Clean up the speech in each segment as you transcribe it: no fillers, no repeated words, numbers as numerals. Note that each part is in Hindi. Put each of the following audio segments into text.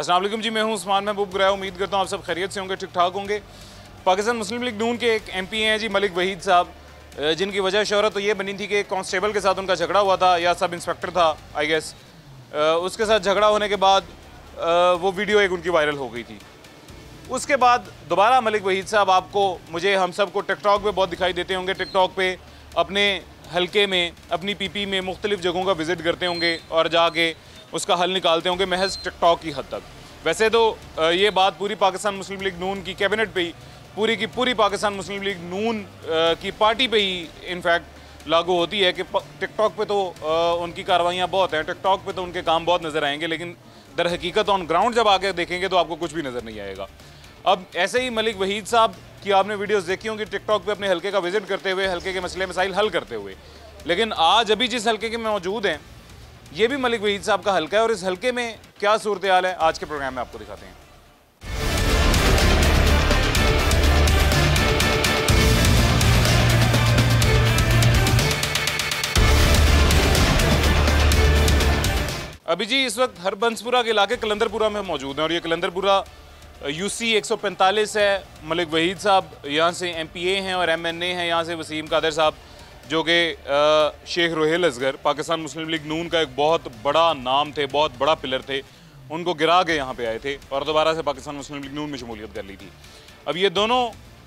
अस्सलाम वालेकुम जी, मैं हूं उस्मान महबूब गुराया। उम्मीद करता हूं आप सब खैरियत से होंगे, ठीक ठाक होंगे। पाकिस्तान मुस्लिम लीग नून के एक MP हैं जी मलिक वहीद साहब, जिनकी वजह शोहरत तो ये बनी थी कि कांस्टेबल के साथ उनका झगड़ा हुआ था, या सब इंस्पेक्टर था आई गेस। उसके साथ झगड़ा होने के बाद वो वीडियो एक उनकी वायरल हो गई थी। उसके बाद दोबारा मलिक वहीद साहब आपको, मुझे, हम सब को टिकटॉक पे बहुत दिखाई देते होंगे। टिकटॉक पे अपने हलके में, अपनी PP में मुख्तलिफ जगहों का विज़िट करते होंगे और जाके उसका हल निकालते होंगे महज टिकटॉक की हद तक। वैसे तो ये बात पूरी पाकिस्तान मुस्लिम लीग नून की कैबिनेट पे ही, पूरी की पूरी पाकिस्तान मुस्लिम लीग नून की पार्टी पे ही इनफैक्ट लागू होती है कि टिकटॉक पे तो उनकी कार्रवाइयाँ बहुत हैं, टिकटॉक पे तो उनके काम बहुत नज़र आएंगे, लेकिन दर हकीकत ऑन ग्राउंड जब आके देखेंगे तो आपको कुछ भी नज़र नहीं आएगा। अब ऐसे ही मलिक वहीद साहब की आपने वीडियोस देखी होंगी टिकटॉक पे अपने हलके का विजिट करते हुए, हलके के मसले मसाइल हल करते हुए। लेकिन आज अभी जिस हलके के में मौजूद हैं, ये भी मलिक वहीद साहब का हलका है, और इस हलके में क्या सूरत हाल है आज के प्रोग्राम में आपको दिखाते हैं। अभी जी इस वक्त हरबंसपुरा के इलाके कलंदरपुरा में मौजूद हैं, और ये कलंदरपुरा UC 145 है। मलिक वहीद साहब यहाँ से MPA हैं और MNA हैं यहाँ से। वसीम कादर साहब जो कि शेख रोहेल असगर, पाकिस्तान मुस्लिम लीग नून का एक बहुत बड़ा नाम थे, बहुत बड़ा पिलर थे, उनको गिरा के यहाँ पे आए थे और दोबारा से पाकिस्तान मुस्लिम लीग नून में शमूलियत कर ली थी। अब ये दोनों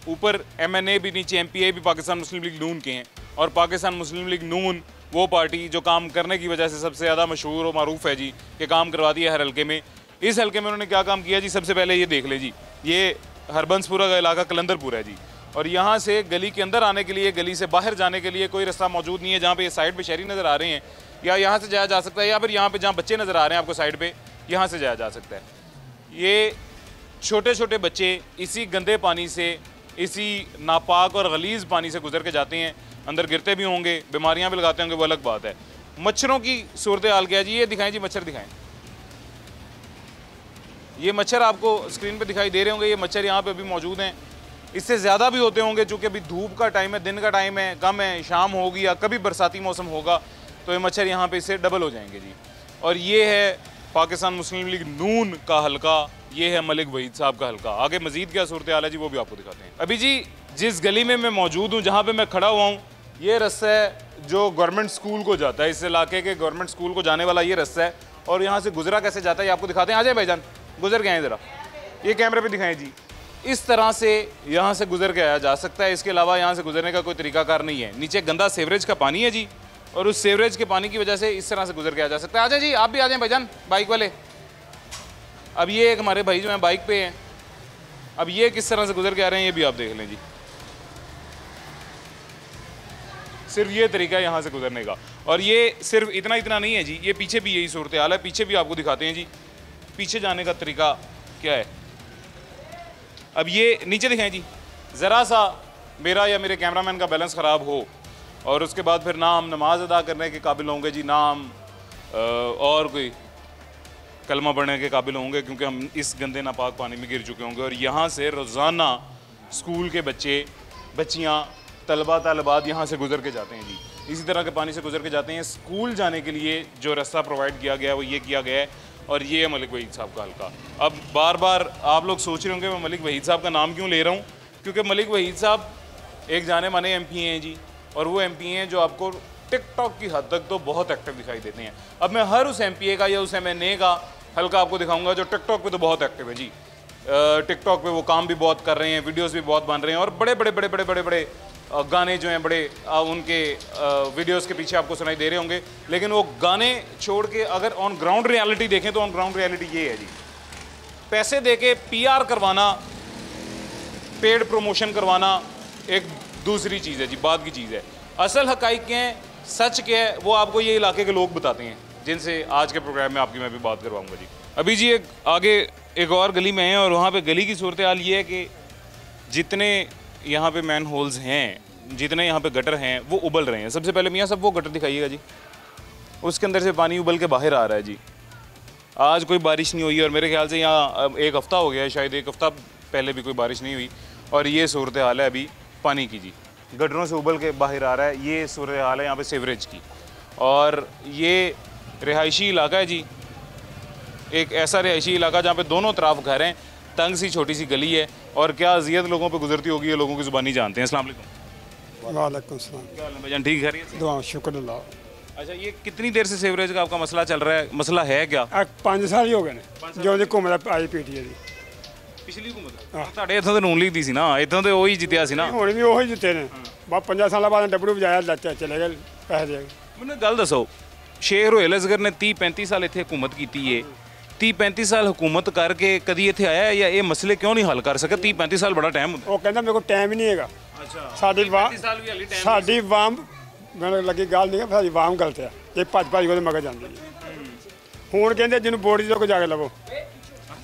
ऊपर MNA भी, नीचे MPA भी पाकिस्तान मुस्लिम लीग नून के हैं, और पाकिस्तान मुस्लिम लीग नून वो पार्टी जो काम करने की वजह से सबसे ज़्यादा मशहूर और मारूफ है जी, कि काम करवाती है हर हल्के में। इस हल्के में उन्होंने क्या काम किया जी, सबसे पहले ये देख ले जी, ये हरबंसपुरा का इलाका कलंदरपुर है जी, और यहाँ से गली के अंदर आने के लिए, गली से बाहर जाने के लिए कोई रास्ता मौजूद नहीं है। जहाँ पे ये साइड पे शहरी नज़र आ रहे हैं, या यहाँ से जाया जा सकता है, या फिर यहाँ पे जहाँ बच्चे नज़र आ रहे हैं आपको साइड पे, यहाँ से जाया जा सकता है। ये छोटे छोटे बच्चे इसी गंदे पानी से, इसी नापाक और गलीज़ पानी से गुजर के जाते हैं, अंदर गिरते भी होंगे, बीमारियाँ भी लगाते होंगे, वो अलग बात है। मच्छरों की सूरत हाल क्या है जी, ये दिखाएँ जी, मच्छर दिखाएँ। ये मच्छर आपको स्क्रीन पे दिखाई दे रहे होंगे, ये मच्छर यहाँ पे अभी मौजूद हैं। इससे ज़्यादा भी होते होंगे, चूँकि अभी धूप का टाइम है, दिन का टाइम है, कम है, शाम होगी या कभी बरसाती मौसम होगा तो ये मच्छर यहाँ पे इससे डबल हो जाएंगे जी। और ये है पाकिस्तान मुस्लिम लीग नून का हलका, ये है मलिक वहीद साहब का हलका। आगे मजीद क्या सूरत हाल है जी, वो भी आपको दिखाते हैं। अभी जी जिस गली में मैं मौजूद हूँ, जहाँ पर मैं खड़ा हुआ हूँ, ये रास्ता है जो गवर्नमेंट स्कूल को जाता है। इस इलाके के गवर्नमेंट स्कूल को जाने वाला ये रास्ता है, और यहाँ से गुजरा कैसे जाता है ये आपको दिखाते हैं। आ जाए भाईजान, गुजर के आए ज़रा, ये कैमरे पे दिखाएं जी। इस तरह से यहाँ से गुजर के आया जा सकता है, इसके अलावा यहाँ से गुजरने का कोई तरीकाकार नहीं है। नीचे गंदा सीवरेज का पानी है जी, और उस सीवरेज के पानी की वजह से इस तरह से गुजर के आया जा सकता है। आ जाए जी, आप भी आ जाएँ भाईजान, बाइक वाले। अब ये एक हमारे भाई जो हैं बाइक पे हैं, अब ये किस तरह से गुजर के आ रहे हैं ये भी आप देख लें जी। सिर्फ ये तरीका है यहाँ से गुजरने का, और ये सिर्फ इतना नहीं है जी, ये पीछे भी यही सूरत हाल है। पीछे भी आपको दिखाते हैं जी, पीछे जाने का तरीका क्या है। अब ये नीचे दिखाएं जी, ज़रा सा मेरा या मेरे कैमरामैन का बैलेंस ख़राब हो और उसके बाद फिर ना हम नमाज अदा करने के काबिल होंगे जी, ना हम और कोई कलमा पढ़ने के काबिल होंगे, क्योंकि हम इस गंदे नापाक पानी में गिर चुके होंगे। और यहाँ से रोज़ाना स्कूल के बच्चे, बच्चियाँ, तलबा तलबात यहाँ से गुजर के जाते हैं जी, इसी तरह के पानी से गुजर के जाते हैं। स्कूल जाने के लिए जो रास्ता प्रोवाइड किया गया है वो ये किया गया है, और ये है मलिक वहीद साहब का हलका। अब बार बार आप लोग सोच रहे होंगे मैं मलिक वहीद साहब का नाम क्यों ले रहा हूँ, क्योंकि मलिक वहीद साहब एक जाने माने MP हैं जी, और वो MP हैं जो आपको टिकटॉक की हद तक तो बहुत एक्टिव दिखाई देते हैं। अब मैं हर उस MPA का या उस MNA का हलका आपको दिखाऊंगा जो टिकटॉक पे तो बहुत एक्टिव है जी। टिकटॉक पे वो काम भी बहुत कर रहे हैं, वीडियोस भी बहुत बन रहे हैं, और बड़े बड़े गाने जो हैं बड़े उनके वीडियोस के पीछे आपको सुनाई दे रहे होंगे। लेकिन वो गाने छोड़ के अगर ऑन ग्राउंड रियलिटी देखें तो ऑन ग्राउंड रियलिटी ये है जी, पैसे देके PR करवाना, पेड प्रमोशन करवाना एक दूसरी चीज़ है जी, बाद की चीज़ है। असल हकाइक क्या है, सच क्या है, वो आपको ये इलाके के लोग बताते हैं, जिनसे आज के प्रोग्राम में आपकी मैं भी बात करवाऊँगा जी। अभी जी एक आगे एक और गली में है, और वहाँ पर गली की सूरत हाल ये है कि जितने यहाँ पे मैन होल्स हैं, जितने यहाँ पे गटर हैं, वो उबल रहे हैं। सबसे पहले मियाँ सब वो गटर दिखाइएगा जी, उसके अंदर से पानी उबल के बाहर आ रहा है जी। आज कोई बारिश नहीं हुई, और मेरे ख्याल से यहाँ एक हफ़्ता हो गया है, शायद एक हफ़्ता पहले भी कोई बारिश नहीं हुई, और ये सूरत हाल है अभी पानी की जी, गटरों से उबल के बाहर आ रहा है। ये सूरत हाल है यहाँ पे सीवरेज की, और ये रिहायशी इलाका है जी। एक ऐसा रिहायशी इलाका जहाँ पे दोनों तरफ घर हैं, तंग सी छोटी सी गली है, और क्या अजियत लोगों पे गुजरती होगी ये लोगों की ज़ुबानी जानते हैं। अस्सलाम वालेकुम। वालेकुम सलाम। क्या हाल है भाईजान, ठीक खैरियत से? दुआ शुक्र अल्लाह। अच्छा, ये कितनी देर से सीवरेज का आपका मसला चल रहा है? मसला है क्या? 5 साल ही हो गए ने जो ਦੀ ਘੁੰਮਦਾ ਆਈ ਪੀਟੀਏ ਦੀ। ਪਿਛਲੀ ਹੁਕੂਮਤ ਤੁਹਾਡੇ ਇੱਥੋਂ ਤੇ ਨੂਨ ਲੀਗ ਦੀ ਸੀ ਨਾ, ਇੱਥੋਂ ਤੇ ਉਹੀ ਜਿੱਤਿਆ ਸੀ ਨਾ। ਹੁਣ ਵੀ ਉਹੀ ਜਿੱਤੇ ਨੇ, ਬਾ 5 ਸਾਲਾਂ ਬਾਅਦ ਡਬਲੂ ਵਜਾਇਆ, ਲੱਤੇ ਚਲੇ ਗਏ ਪੈਸੇ ਦੇ। ਮੈਨੂੰ ਗੱਲ ਦੱਸੋ, ਸ਼ੇਖ ਰੋਹਿਲ ਅਸਗਰ ਨੇ 30-35 ਸਾਲ ਇੱਥੇ ਹਕੂਮਤ ਕੀਤੀ ਏ, 30-35 ਸਾਲ ਹਕੂਮਤ ਕਰਕੇ ਕਦੀ ਇੱਥੇ ਆਇਆ ਜਾਂ ਇਹ ਮਸਲੇ ਕਿਉਂ ਨਹੀਂ ਹੱਲ ਕਰ ਸਕਿਆ? 30-35 ਸਾਲ ਬੜਾ ਟਾਈਮ ਹੁੰਦਾ। ਉਹ ਕਹਿੰਦਾ ਮੇਰੇ ਕੋਲ ਟਾਈਮ ਹੀ ਨਹੀਂ ਹੈਗਾ। ਅੱਛਾ, ਸਾਡੀ ਵਾਮ 35 ਸਾਲ ਵੀ ਹਾਲੀ ਟਾਈਮ ਸਾਡੀ ਵਾਮ ਮੈਨੂੰ ਲੱਗੀ ਗੱਲ ਨਹੀਂ, ਸਾਡੀ ਵਾਮ ਗਲਤ ਆ, ਇਹ ਭੱਜ ਉਹਦੇ ਮਗਰ ਜਾਂਦੀ ਹੈ। ਹੁਣ ਕਹਿੰਦੇ ਜਿਹਨੂੰ ਬੋਰਡ ਤੋਂ ਜਾ ਕੇ ਲਵੋ,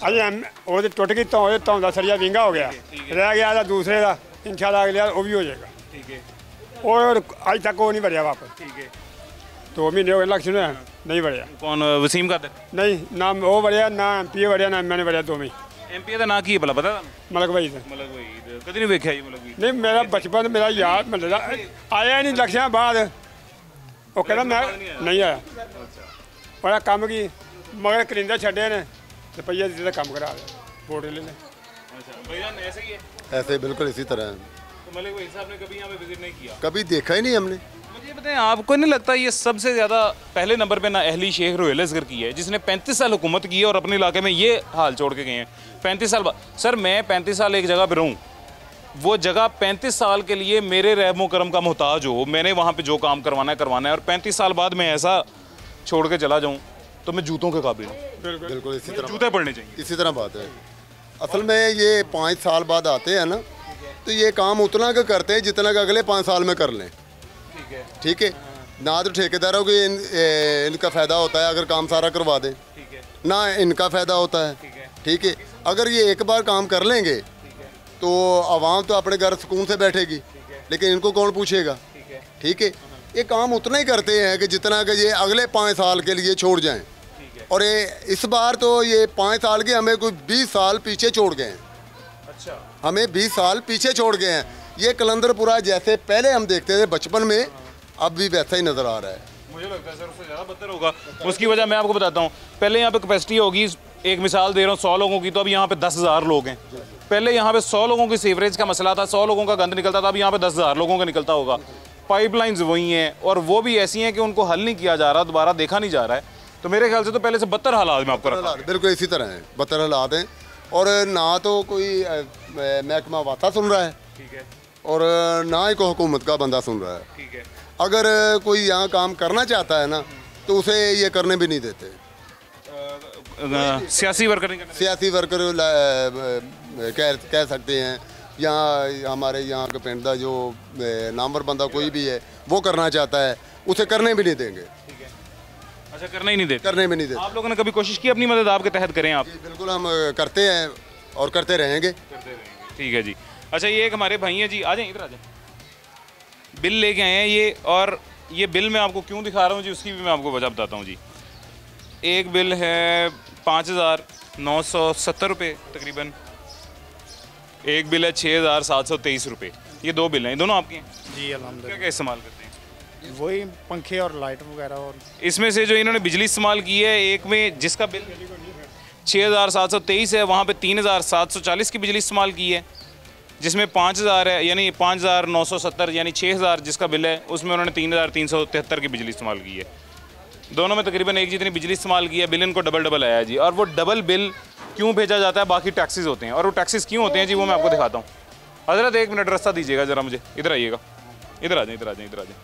ਅਜੇ ਉਹਦੇ ਟੁੱਟ ਗਈ ਤਾਂ ਉਹਦੇ ਧੌਣ ਦਾ ਸਰੀਆ ਵਿੰਗਾ ਹੋ ਗਿਆ, ਰਹਿ ਗਿਆ ਦਾ ਦੂਸਰੇ ਦਾ, ਇਨਸ਼ਾਅੱਲਾ ਅਗਲੇ ਉਹ ਵੀ ਹੋ ਜਾਏਗਾ। ਠੀਕ ਹੈ, और आज तक वो नहीं भरिया वापस। ठीक है। 2 महीने हो गए इलेक्शन में, नहीं भरिया। कौन? वसीम कादर? नहीं, ना वो भरिया, ना MP भरिया, ना मैंने भरिया। 2 महीने MP ਦਾ ਨਾਂ ਕੀ ਹੈ ਭਲਾ ਪਤਾ ਤੁਹਾਨੂੰ? मलक भाई से। ਮਲਕ ਭਾਈ ਕਦੀ ਨਹੀਂ ਵੇਖਿਆ ਜੀ ਮਲਕ ਭਾਈ? नहीं, मेरा बचपन मेरा याद मतलब आया ही नहीं इलेक्शन बाद, वो कहता मैं नहीं आया। बड़ा कम की मगर करिंदा छड़े ने रुपये दे काम करा वोट ले ले। अच्छा भाईजान, ऐसे ही है? ऐसे बिल्कुल इसी तरह है। तो मलिक भाई साहब ने कभी यहाँ पे विजिट नहीं किया? कभी देखा ही नहीं हमने। मुझे ये बताएं, आपको नहीं लगता ये सबसे ज़्यादा पहले नंबर पे ना अहली शेख रोहिल असगर की है, जिसने 35 साल हुकूमत की है और अपने इलाके में ये हाल छोड़ के गए हैं? 35 साल बाद सर, मैं 35 साल एक जगह पे रहूँ, वो जगह 35 साल के लिए मेरे रहमो करम का मोहताज हो, मैंने वहाँ पे जो काम करवाना है, और 35 साल बाद मैं ऐसा छोड़ के चला जाऊँ तो मैं जूतों के काबिल हूँ। बिल्कुल इसी तरह जूते पड़ने चाहिए। इसी तरह बात है। असल में ये 5 साल बाद आते हैं ना, तो ये काम उतना का करते हैं जितना का अगले 5 साल में कर लें। ठीक है, ठीक है ना, तो ठेकेदारों को इनका फ़ायदा होता है अगर काम सारा करवा दें, ठीक है, ना इनका फ़ायदा होता है। ठीक है, ठीक है, अगर ये एक बार काम कर लेंगे तो आवाम तो अपने घर सुकून से बैठेगी, लेकिन इनको कौन पूछेगा? ठीक है, ठीक है, ये काम उतना ही करते हैं कि जितना कि ये अगले 5 साल के लिए छोड़ जाएं। ठीक है। और ये इस बार तो ये 5 साल के हमें कोई 20 साल पीछे छोड़ गए हैं। अच्छा, हमें 20 साल पीछे छोड़ गए हैं। ये कलंदरपुरा जैसे पहले हम देखते थे बचपन में, अब भी वैसा ही नज़र आ रहा है। मुझे लगता है सर उससे ज़्यादा बदतर होगा। उसकी वजह मैं आपको बताता हूँ। पहले यहाँ पे कैपेसिटी होगी, एक मिसाल दे रहा हूँ, 100 लोगों की, तो अब यहाँ पे 10,000 लोग हैं। पहले यहाँ पे 100 लोगों की सीवरेज का मसला था, 100 लोगों का गंद निकलता था, अब यहाँ पे 10,000 लोगों का निकलता होगा। पाइपलाइंस वही हैं और वो भी ऐसी हैं कि उनको हल नहीं किया जा रहा, दोबारा देखा नहीं जा रहा है। तो मेरे ख्याल से तो पहले से बदतर हालात में आपको रखा है। बिल्कुल इसी तरह है, बदतर हालात हैं। और ना तो कोई महकमा वाता सुन रहा है, ठीक है, और ना ही कोई हुकूमत का बंदा सुन रहा है। ठीक है। अगर कोई यहाँ काम करना चाहता है ना, तो उसे ये करने भी नहीं देते। सियासी वर्कर नहीं करने सियासी वर्कर कह सकते हैं, यहाँ हमारे यहाँ के पिंड का जो नामवर बंदा कोई भी है वो करना चाहता है, उसे करने भी नहीं देंगे। ठीक है। अच्छा, करने ही नहीं देते? करने भी नहीं देते। आप लोगों ने कभी कोशिश की अपनी मदद आपके तहत करें आप? जी, बिल्कुल हम करते हैं और करते रहेंगे। ठीक है जी। अच्छा, ये एक हमारे भाई हैं जी, आ जाएं, इधर आ जाएं। बिल लेके आए हैं ये, और ये बिल मैं आपको क्यों दिखा रहा हूँ जी, उसकी भी मैं आपको वजह बताता हूँ जी। एक बिल है 5,970 रुपये तकरीबन, एक बिल है 6,723 रुपये। ये 2 बिल हैं, ये दोनों आपके हैं जी क्या अल्हम्दुलिल्लाह। क्या इस्तेमाल करते हैं? वही पंखे और लाइट वगैरह। और इसमें से जो इन्होंने बिजली इस्तेमाल की है, एक में जिसका बिल 6,723 है, वहाँ पे 3,740 की बिजली इस्तेमाल की है, जिसमें 5,000 है, यानी 5,970 यानी 6,000 जिसका बिल है, उसमें उन्होंने 3,373 की बिजली इस्तेमाल की है। दोनों में तकरीबन एक जितनी बिजली इस्तेमाल की है, बिल इनको डबल आया है जी। और वो डबल बिल क्यों भेजा जाता है? बाकी टैक्सेस होते हैं, और वो टैक्सेस क्यों होते हैं जी, वो मैं आपको दिखाता हूँ। हज़रत 1 मिनट रास्ता दीजिएगा ज़रा मुझे, इधर आइएगा, इधर आ जाए, इधर आ जाए, इधर आ जाए।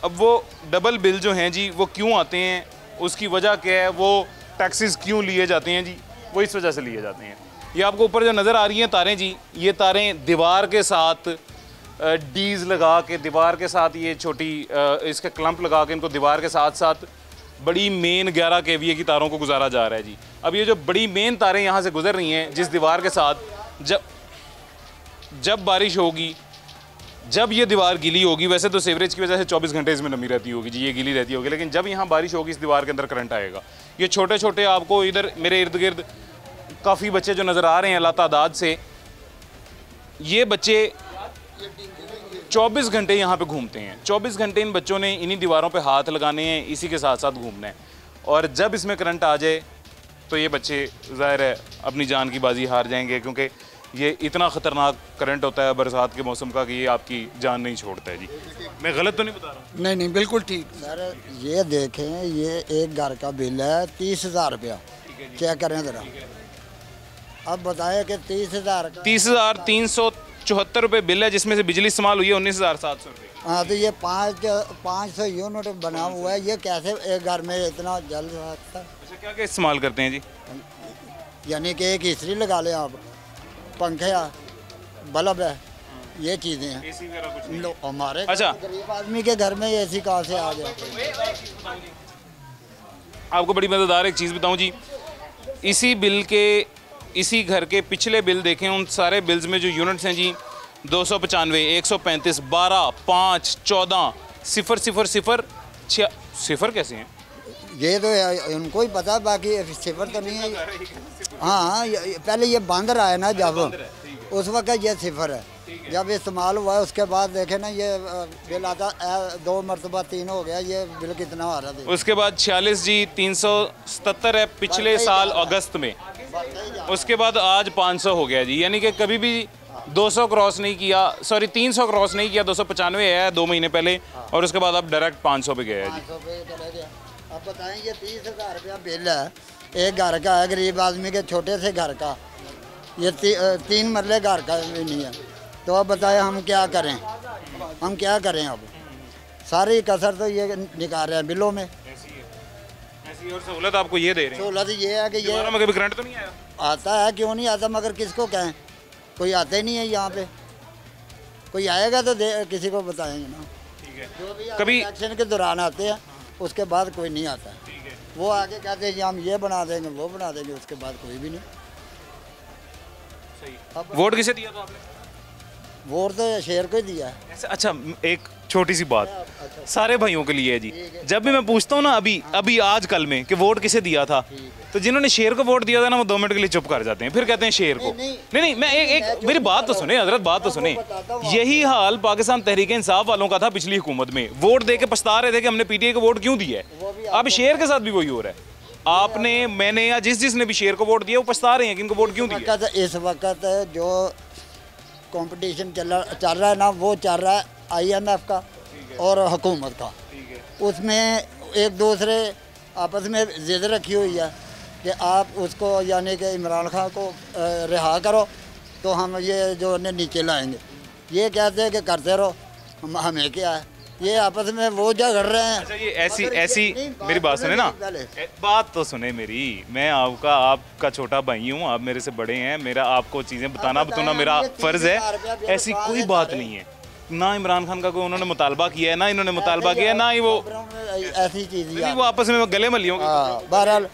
अब वो डबल बिल जो हैं जी, वो क्यों आते हैं, उसकी वजह क्या है, वो टैक्सेस क्यों लिए जाते हैं जी, वो इस वजह से लिए जाते हैं। ये आपको ऊपर जो नज़र आ रही हैं तारें जी, ये तारें दीवार के साथ डीज लगा के, दीवार के साथ ये छोटी इसके क्लम्प लगा के, इनको दीवार के साथ साथ बड़ी मेन 11 kVA की तारों को गुजारा जा रहा है जी। अब ये जो बड़ी मेन तारें यहाँ से गुजर रही हैं जिस दीवार के साथ, जब बारिश होगी, जब ये दीवार गीली होगी, वैसे तो सीवरेज की वजह से 24 घंटे इसमें नमी रहती होगी जी, ये गीली रहती होगी, लेकिन जब यहाँ बारिश होगी इस दीवार के अंदर करंट आएगा। ये छोटे छोटे आपको इधर मेरे इर्द गिर्द काफ़ी बच्चे जो नज़र आ रहे हैं अल्लाह तादाद से, ये बच्चे 24 घंटे यहाँ पे घूमते हैं। 24 घंटे इन बच्चों ने इन्हीं दीवारों पे हाथ लगाने हैं, इसी के साथ साथ घूमना है। और जब इसमें करंट आ जाए तो ये बच्चे ज़ाहिर है अपनी जान की बाजी हार जाएंगे, क्योंकि ये इतना ख़तरनाक करंट होता है बरसात के मौसम का कि ये आपकी जान नहीं छोड़ता है। जी मैं गलत तो नहीं बता रहा? नहीं नहीं बिल्कुल ठीक सर। ये देखें, ये एक घर का बिल है 30,000 रुपया, चेक करें ज़रा। अब बताएं कि 30,000 का 30,374 रुपये बिल है, जिसमें से बिजली इस्तेमाल हुई है 19,700 रुपये। हाँ, तो ये 500 यूनिट बना हुआ है, ये कैसे एक घर में इतना जल सकता है? अच्छा, क्या क्या इस्तेमाल करते हैं जी? यानी कि एक इस्त्री लगा लें आप, पंखे, बल्ब है, ये चीज़ें हैं। एसी वगैरह कुछ नहीं? लो हमारे अच्छा। गरीब आदमी के घर में एसी कहाँ से आ गया? आपको बड़ी मज़ेदार एक चीज़ बताऊं जी, इसी बिल के, इसी घर के पिछले बिल देखें, उन सारे बिल्स में जो यूनिट्स हैं जी 295, 135, 12, 5, 14, 0, 0, 0, 6 सिफर कैसे हैं? ये तो उनको ही पता, बाकी सिफर तो नहीं है। हाँ, पहले ये बंद रहा है ना, जब उस वक्त ये सिफर है, जब इस्तेमाल हुआ है उसके बाद देखे ना ये बिल आता 2 मरतबा 3 हो गया, ये बिल कितना आ रहा था। उसके बाद 46 जी 377 है पिछले साल अगस्त में, उसके बाद आज 500 हो गया जी, यानी कि कभी भी 200 क्रॉस नहीं किया, सॉरी 300 क्रॉस नहीं किया, 295 है 2 महीने पहले, और उसके बाद अब डायरेक्ट 500 पे गया है जी। 500 पे चला गया। अब बताएं, ये 30,000 रुपया बिल है, एक घर का है, गरीब आदमी के छोटे से घर का, ये 3 मरले घर का भी नहीं है। तो अब बताएं हम क्या करें, हम क्या करें? अब सारी कसर तो ये निकाल रहे हैं बिलों में। ऐसी और सहूलत आपको ये दे रहे हैं? सहूलत ये है कि ये में कभी करंट तो नहीं आया? आता है, क्यों नहीं आता, मगर किसको कहें, कोई आता ही नहीं है यहाँ पे। कोई आएगा तो किसी को बताएंगे ना। ठीक है। जो भी कभी इलेक्शन के दौरान आते हैं, उसके बाद कोई नहीं आता। ठीक है। वो आके कहते हैं जी हम ये बना देंगे, वो बना देंगे, उसके बाद कोई भी नहीं। सही। वोट किसे दिया था आपने? वोट तो शेर को ही दिया है। ऐसे अच्छा, एक छोटी सी बात सारे भाइयों के लिए है जी, जब भी मैं पूछता हूँ ना अभी आज कल में कि वोट किसे दिया था, तो जिन्होंने शेर को वोट दिया था ना, वो 2 मिनट के लिए चुप कर जाते हैं, फिर कहते हैं शेर को। नहीं, मैं एक मेरी बात तो सुने हजरत, बात तो सुने। यही हाल पाकिस्तान तहरीक इंसाफ वालों का था पिछली हुकूमत में, वोट दे के पछता रहे थे कि हमने पीटीआई को वोट क्यों दिया है। अब शेर के साथ भी वही हो रहा है, आपने, मैंने, या जिसने भी शेर को वोट दिया वो पछता रहे हैं कि इनको वोट क्यों दिया। इस वक्त जो कंपटीशन चल रहा है ना, वो चल रहा है IMF का और हुकूमत का। उसमें एक दूसरे आपस में जिद रखी हुई है कि आप उसको, यानी कि इमरान खान को रिहा करो तो हम ये जो नीचे लाएंगे। ये कहते हैं कि करते रहो, हमें क्या है, ये आपस में वो झगड़ रहे हैं। अच्छा, ये ऐसी मेरी बात सुने ना, बात तो सुने मेरी। मैं आपका छोटा भाई हूँ, आप मेरे से बड़े हैं, मेरा आपको चीज़ें बताना मेरा फ़र्ज़ है। ऐसी कोई बात नहीं है, ना इमरान खान का कोई उन्होंने मुतालबा किया है, ना इन्होंने मुतालबा किया है, ना ही वो ऐसी चीज़, वो आपस में गले मलियों। बहरहाल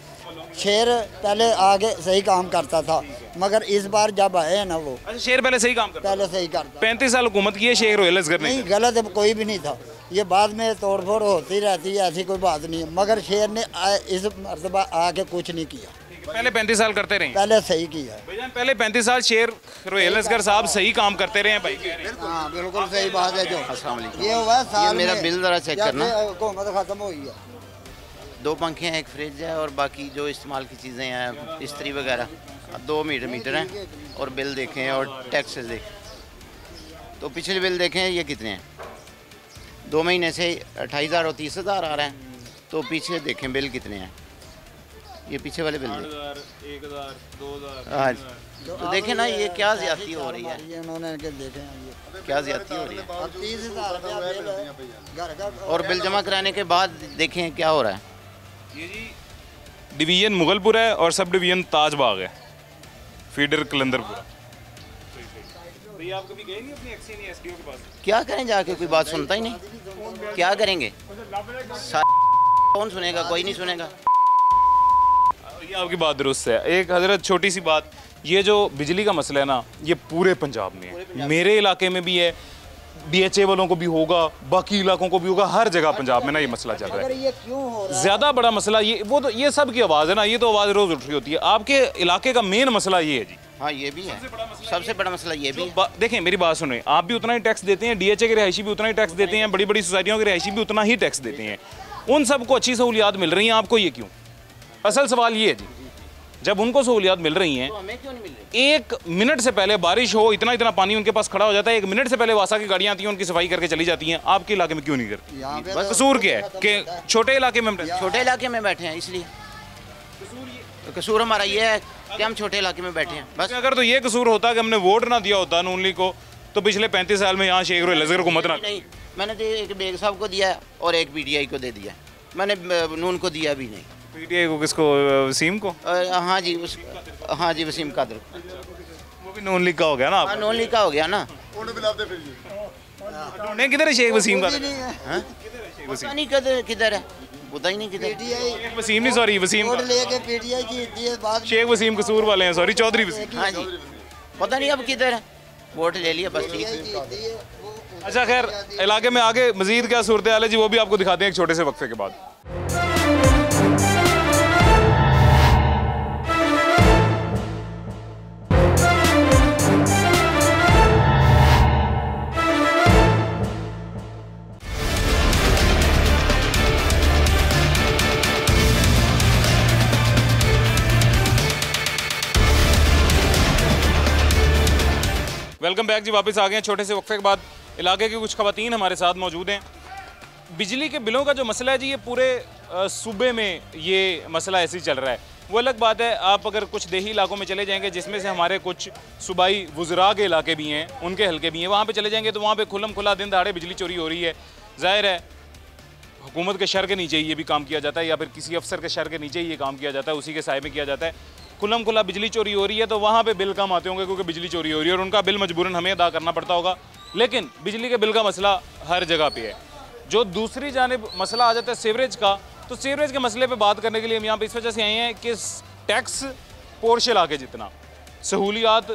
शेर पहले आगे सही काम करता था, मगर इस बार जब आए हैं ना वो, अच्छा, शेर पहले सही काम करता, पहले सही करता। 35 साल हुकूमत की है शेर रॉयल असगर ने। नहीं, गलत कोई भी नहीं था, ये बाद में तोड़ फोड़ होती रहती है, ऐसी कोई बात नहीं है, मगर शेर ने इस मरतबा आके कुछ नहीं किया। पहले 35 साल करते रहे, पहले सही किया है भाईजान, पहले 35 साल शेर रॉयल असगर साहब सही काम करते रहे हैं भाई। हाँ, बिल्कुल सही बात है। जो ये हुआ है साल मेरा में, बिल ज़रा चेक करना। हुकूमत खत्म हुई है। 2 पंखे हैं, एक फ्रिज है, और बाकी जो इस्तेमाल की चीज़ें हैं, इस्त्री वगैरह, 2 मीटर हैं, और बिल देखें और टैक्सेस देखें। तो पिछले बिल देखें ये कितने हैं, 2 महीने से 28,000 और 30,000 आ रहे हैं। तो पीछे देखें बिल कितने हैं, ये पीछे वाले बिल देखें। 1,000, 2,000। हाँ, तो देखें ना, ये क्या ज़्यादती हो रही है, ये उन्होंने देखे हैं, ये क्या ज़्यादती हो रही है। 30,000 रुपया बिल है घर का। और बिल जमा कराने के बाद देखें क्या हो रहा है। ये जी डिवीज़न मुगलपुरा है और सब डिवीज़न ताजबाग है, फीडर कलंदरपुरा। तो आप कभी गए नहीं अपने एक्सीएन या एसडीओ के पास? क्या करें जाके, कोई बात सुनता ही नहीं, क्या करेंगे, कौन सुनेगा, कोई नहीं सुनेगा। ये आपकी बात दुरुस्त है। एक हजरत छोटी सी बात, ये जो बिजली का मसला है ना, ये पूरे पंजाब में है, मेरे इलाके में भी है, DHA वालों को भी होगा, बाकी इलाकों को भी होगा, हर जगह पंजाब में ना ये मसला चल रहा है। ये क्यों हो रहा है? ज़्यादा बड़ा मसला ये, वो तो ये सब की आवाज़ है ना, ये तो आवाज़ रोज़ उठ रही होती है। आपके इलाके का मेन मसला ये है जी। हाँ, ये भी है, सबसे बड़ा मसला ये भी है। देखें मेरी बात सुने, आप भी उतना ही टैक्स देते हैं, DHA के रिहायशी भी उतना ही टैक्स देते हैं, बड़ी बड़ी सोसाइटियों के रिहायशी भी उतना ही टैक्स देते हैं, उन सबको अच्छी सहूलियात मिल रही हैं, आपको ये क्यों? असल सवाल ये है जी, जब उनको सहूलियात मिल रही हैं, तो हमें क्यों नहीं मिल रही? 1 मिनट से पहले बारिश हो, इतना इतना पानी उनके पास खड़ा हो जाता है, 1 मिनट से पहले वासा की गाड़ियाँ आती हैं, उनकी सफाई करके चली जाती हैं। आपके इलाके में क्यों नहीं करती? यहाँ पे बस तो कसूर क्या है कि छोटे इलाके में छोटे इलाके में बैठे हैं इसलिए। तो कसूर हमारा ये है कि हम छोटे इलाके में बैठे हैं बस। अगर तो ये कसूर होता कि हमने वोट ना दिया होता नून लीग को, तो पिछले 35 साल में यहाँ शेख लजगर हुकूमत ना। नहीं, मैंने तो एक बेग साहब को दिया है और एक पीटीआई को दे दिया, मैंने नून को दिया भी नहीं। पीटीआई को किसको? वसीम को? हाँ जी हाँ जी वसीम कादर को। वो भी नून लीग का हो गया ना। हाँ नून लीग का हो गया ना। नहीं, किधर है शेख वसीम का? हाँ? पता नहीं किधर है, पता ही नहीं किधर। शेख वसीम नहीं, सॉरी वसीम वोट लेके पीटीआई जीतती है बाद शेख वसीम कसूर वाले हैं, सॉरी चौधरी वसीम। हाँ जी, पता नहीं अब किधर है। वोट ले लिया बस, ठीक है। जीतती है अच्छा खैर, इलाके में आगे मजीद क्या सूरत हाल है जी, वो भी आपको दिखाते हैं एक छोटे से वक्फे के बाद। वेलकम बैक जी, वापस आ गए हैं छोटे से वक्फे के बाद। इलाके की कुछ खवातीन हमारे साथ मौजूद हैं। बिजली के बिलों का जो मसला है जी, ये पूरे सूबे में ये मसला ऐसे ही चल रहा है। वो अलग बात है, आप अगर कुछ देही इलाकों में चले जाएंगे, जिसमें से हमारे कुछ सूबाई वज़रा के इलाके भी हैं, उनके हल्के भी हैं, वहाँ पे चले जाएंगे तो वहाँ पे खुल्लम खुला दिन दहाड़े बिजली चोरी हो रही है। ज़ाहिर है हुकूमत के शर के नीचे ही ये भी काम किया जाता है, या फिर किसी अफसर के शर के नीचे ही ये काम किया जाता है, उसी के साए में किया जाता है। खुल्लम खुला बिजली चोरी हो रही है तो वहाँ पे बिल कम आते होंगे, क्योंकि बिजली चोरी हो रही है और उनका बिल मजबूरन हमें अदा करना पड़ता होगा। लेकिन बिजली के बिल का मसला हर जगह पे है। जो दूसरी जानिब मसला आ जाता है सीवरेज का, तो सीवरेज के मसले पे बात करने के लिए हम यहाँ पे इस वजह से आए हैं कि टैक्स पोर्श इलाके जितना सहूलियात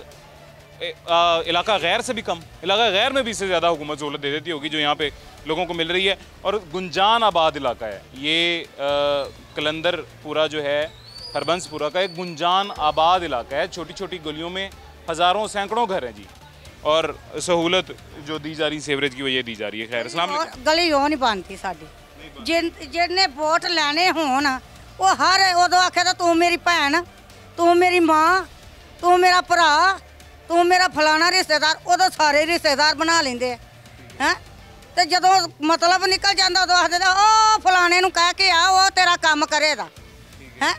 इलाका गैर से भी कम, इलाका गैर में भी इससे ज़्यादा हुकूमत सहूलत दे देती होगी जो यहाँ पे लोगों को मिल रही है। और गुंजान आबाद इलाका है ये, कलंदर पूरा जो है हरबंसपुरा का एक गुंजान आबाद इलाका है। छोटी छोटी गलियों में हज़ारों सैकड़ों घर हैं जी, और सहूलत जो दी जा रही सीवरेज की वो ये दी जा रही है। खैर अस्सलाम वालेकुम। गली ਉਹ ਨਹੀਂ ਬਣਦੀ ਸਾਡੀ ਜਿਹਨੇ ਵੋਟ ਲੈਣੇ ਹੋਣ ਉਹ ਹਰ ਉਦੋਂ ਆਖੇ ਤੂੰ ਮੇਰੀ ਭੈਣ, ਤੂੰ ਮੇਰੀ ਮਾਂ, ਤੂੰ ਮੇਰਾ ਭਰਾ, ਤੂੰ ਮੇਰਾ ਫਲਾਣਾ ਰਿਸ਼ਤੇਦਾਰ, ਉਦੋਂ ਸਾਰੇ ਰਿਸ਼ਤੇਦਾਰ ਬਣਾ ਲੈਂਦੇ ਆ ਹੈ। ਤੇ ਜਦੋਂ ਮਤਲਬ ਨਿਕਲ ਜਾਂਦਾ ਉਦੋਂ ਆਖਦੇ ਉਹ ਫਲਾਣੇ ਨੂੰ ਕਹਿ ਕੇ ਆ, ਉਹ ਤੇਰਾ ਕੰਮ ਕਰੇਗਾ ਹੈ।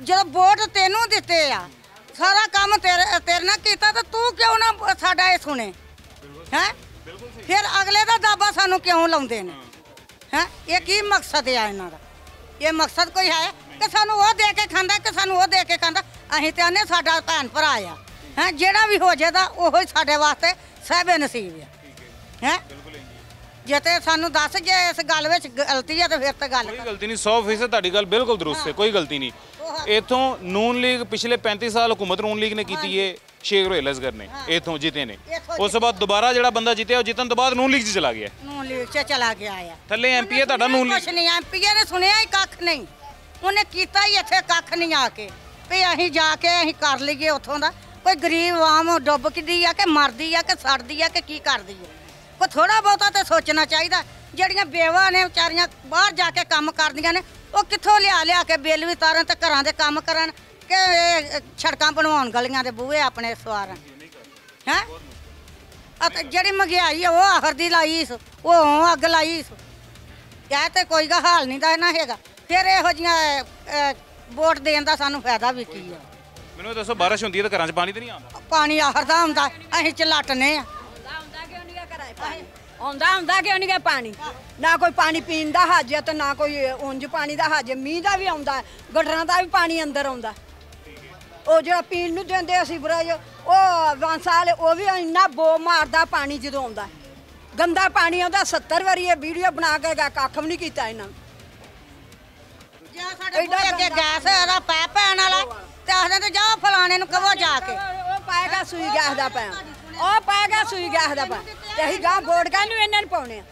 ਜਦੋਂ ਵੋਟ ਤੈਨੂੰ ਦਿੱਤੇ ਆ, ਸਾਰਾ ਕੰਮ ਤੇਰੇ ਨਾਲ ਕੀਤਾ, ਤਾਂ ਤੂੰ ਕਿਉਂ ਨਾ ਸਾਡਾ ਇਹ ਸੁਣੇ ਹੈ। ਫਿਰ ਅਗਲੇ ਦਾ ਦਾਬਾ ਸਾਨੂੰ ਕਿਉਂ ਲਾਉਂਦੇ ਨੇ ਹੈ। ਇਹ ਕੀ ਮਕਸਦ ਆ ਇਹਨਾਂ ਦਾ? ਇਹ ਮਕਸਦ ਕੋਈ ਹੈ ਕਿ ਸਾਨੂੰ ਉਹ ਦੇ ਕੇ ਖਾਂਦਾ, ਕਿ ਸਾਨੂੰ ਉਹ ਦੇ ਕੇ ਖਾਂਦਾ? ਅਸੀਂ ਤੇ ਆਨੇ ਸਾਡਾ ਭੈਣ ਭਰਾ ਆ ਹੈ, ਜਿਹੜਾ ਵੀ ਹੋ ਜਾਏਗਾ ਉਹ ਹੀ ਸਾਡੇ ਵਾਸਤੇ ਸਹਿਬੇ ਨਸੀਬ ਆ ਹੈ। ਜੇ ਤੇ ਸਾਨੂੰ ਦੱਸ ਜੇ ਇਸ ਗੱਲ ਵਿੱਚ ਗਲਤੀ ਹੈ ਤਾਂ ਫਿਰ ਤਾਂ ਗੱਲ ਕੋਈ ਗਲਤੀ ਨਹੀਂ, 100% ਤੁਹਾਡੀ ਗੱਲ ਬਿਲਕੁਲ ਦਰੁਸਤ ਹੈ, ਕੋਈ ਗਲਤੀ ਨਹੀਂ। इतों नून लीग पिछले 35 साल हुकूमत नून लीग ने की है, शेख रोहेल असगर ने इतों जीते ने। उस बाद दोबारा जो बंदा जीते जितन तो बाद नून लीग चला गया, नून लीग च चला गया है। थले एमपी है ਤੁਹਾਡਾ नून लीग? कुछ नहीं, एमपी ने सुनिया ही कख नहीं, उन्हें कीता ही इत्थे कख नहीं आके भी अहीं जाके अहीं कर लईए उत्थों दा। कोई गरीब आम डुब किदी आ कि मरदी आ कि सड़दी आ कि की करदी है। कोई थोड़ा बहुता तो सोचना चाहिए। ਜਿਹੜੀਆਂ बेवा ने ਵਿਚਾਰੀਆਂ बाहर जाके काम करदियां ने, ਉਹ ਕਿੱਥੋਂ ਲਿਆ ਕੇ ਬਿੱਲ ਵੀ ਤਾਰਨ ਤੇ ਘਰਾਂ ਦੇ ਕੰਮ ਕਰਨ ਕਿ ਸੜਕਾਂ ਬਣਵਾਉਣ, ਗਲੀਆਂ ਦੇ ਬੂਹੇ ਆਪਣੇ ਸਵਾਰਨ ਹੈ। ਅਤੇ ਜਿਹੜੀ ਮਹਿੰਗਾਈ ਆ ਉਹ ਆਖਰ ਦੀ ਲਾਈ, ਉਹ ਅੱਗ ਲਾਈ, ਇਹ ਤੇ ਕੋਈ ਦਾ ਹਾਲ ਨਹੀਂ ਦਾ ਨਾ ਹੈਗਾ। ਫਿਰ ਇਹੋ ਜਿਹੀਆਂ ਵੋਟ ਦੇਣ ਦਾ ਸਾਨੂੰ ਫਾਇਦਾ ਵੀ ਕੀ ਆ? ਮੈਨੂੰ ਦੱਸੋ, ਬਾਰਿਸ਼ ਹੁੰਦੀ ਹੈ ਤਾਂ ਘਰਾਂ 'ਚ ਪਾਣੀ ਤਾਂ ਨਹੀਂ ਆਉਂਦਾ? ਪਾਣੀ ਆਖਰ ਦਾ ਆਉਂਦਾ, ਅਸੀਂ ਚਲਾਟਨੇ ਆ। ਆਉਂਦਾ ਕਿਉਂ ਨਹੀਂ ਗਾ ਪਾਣੀ? ਨਾ ਕੋਈ ਪਾਣੀ ਪੀਣ ਦਾ ਹੱਜ ਹੈ ਤੇ ਨਾ ਕੋਈ ਉਂਝ ਪਾਣੀ ਦਾ ਹੱਜ। ਮੀਂਹ ਦਾ ਵੀ ਆਉਂਦਾ, ਗਟਰਾਂ ਦਾ ਵੀ ਪਾਣੀ ਅੰਦਰ ਆਉਂਦਾ। ਉਹ ਜਿਹੜਾ ਪੀਣ ਨੂੰ ਦਿੰਦੇ ਅਸੀਂ ਬਰਾਜ, ਉਹ ਵਾਂਸਾਲ ਉਹ ਵੀ ਇੰਨਾ ਬੋ ਮਾਰਦਾ ਪਾਣੀ ਜਦੋਂ ਆਉਂਦਾ, ਗੰਦਾ ਪਾਣੀ ਆਉਂਦਾ। 70 ਵਾਰੀ ਇਹ ਵੀਡੀਓ ਬਣਾ ਕੇ ਕੱਖ ਵੀ ਨਹੀਂ ਕੀਤਾ ਇਹਨਾਂ ਨੇ। ਸਾਡੇ ਅੱਗੇ ਗੈਸ ਦਾ ਪੈਪ ਪੈਣ ਵਾਲਾ ਤੇ ਆਖਦੇ ਤੇ ਜਾ ਫਲਾਣੇ ਨੂੰ ਕਹੋ ਜਾ ਕੇ ਉਹ ਪਾਏਗਾ ਸੂਈ ਗੈਸ ਦਾ ਪੈਪ, ਉਹ ਪਾਏਗਾ ਸੂਈ ਗੈਸ ਦਾ ਪੈਪ। ਤੇ ਅਸੀਂ ਗਾਂ ਵੋਟ ਕਾਹਨੂੰ ਇਹਨਾਂ ਨੂੰ ਪਾਉਣੇ ਆ?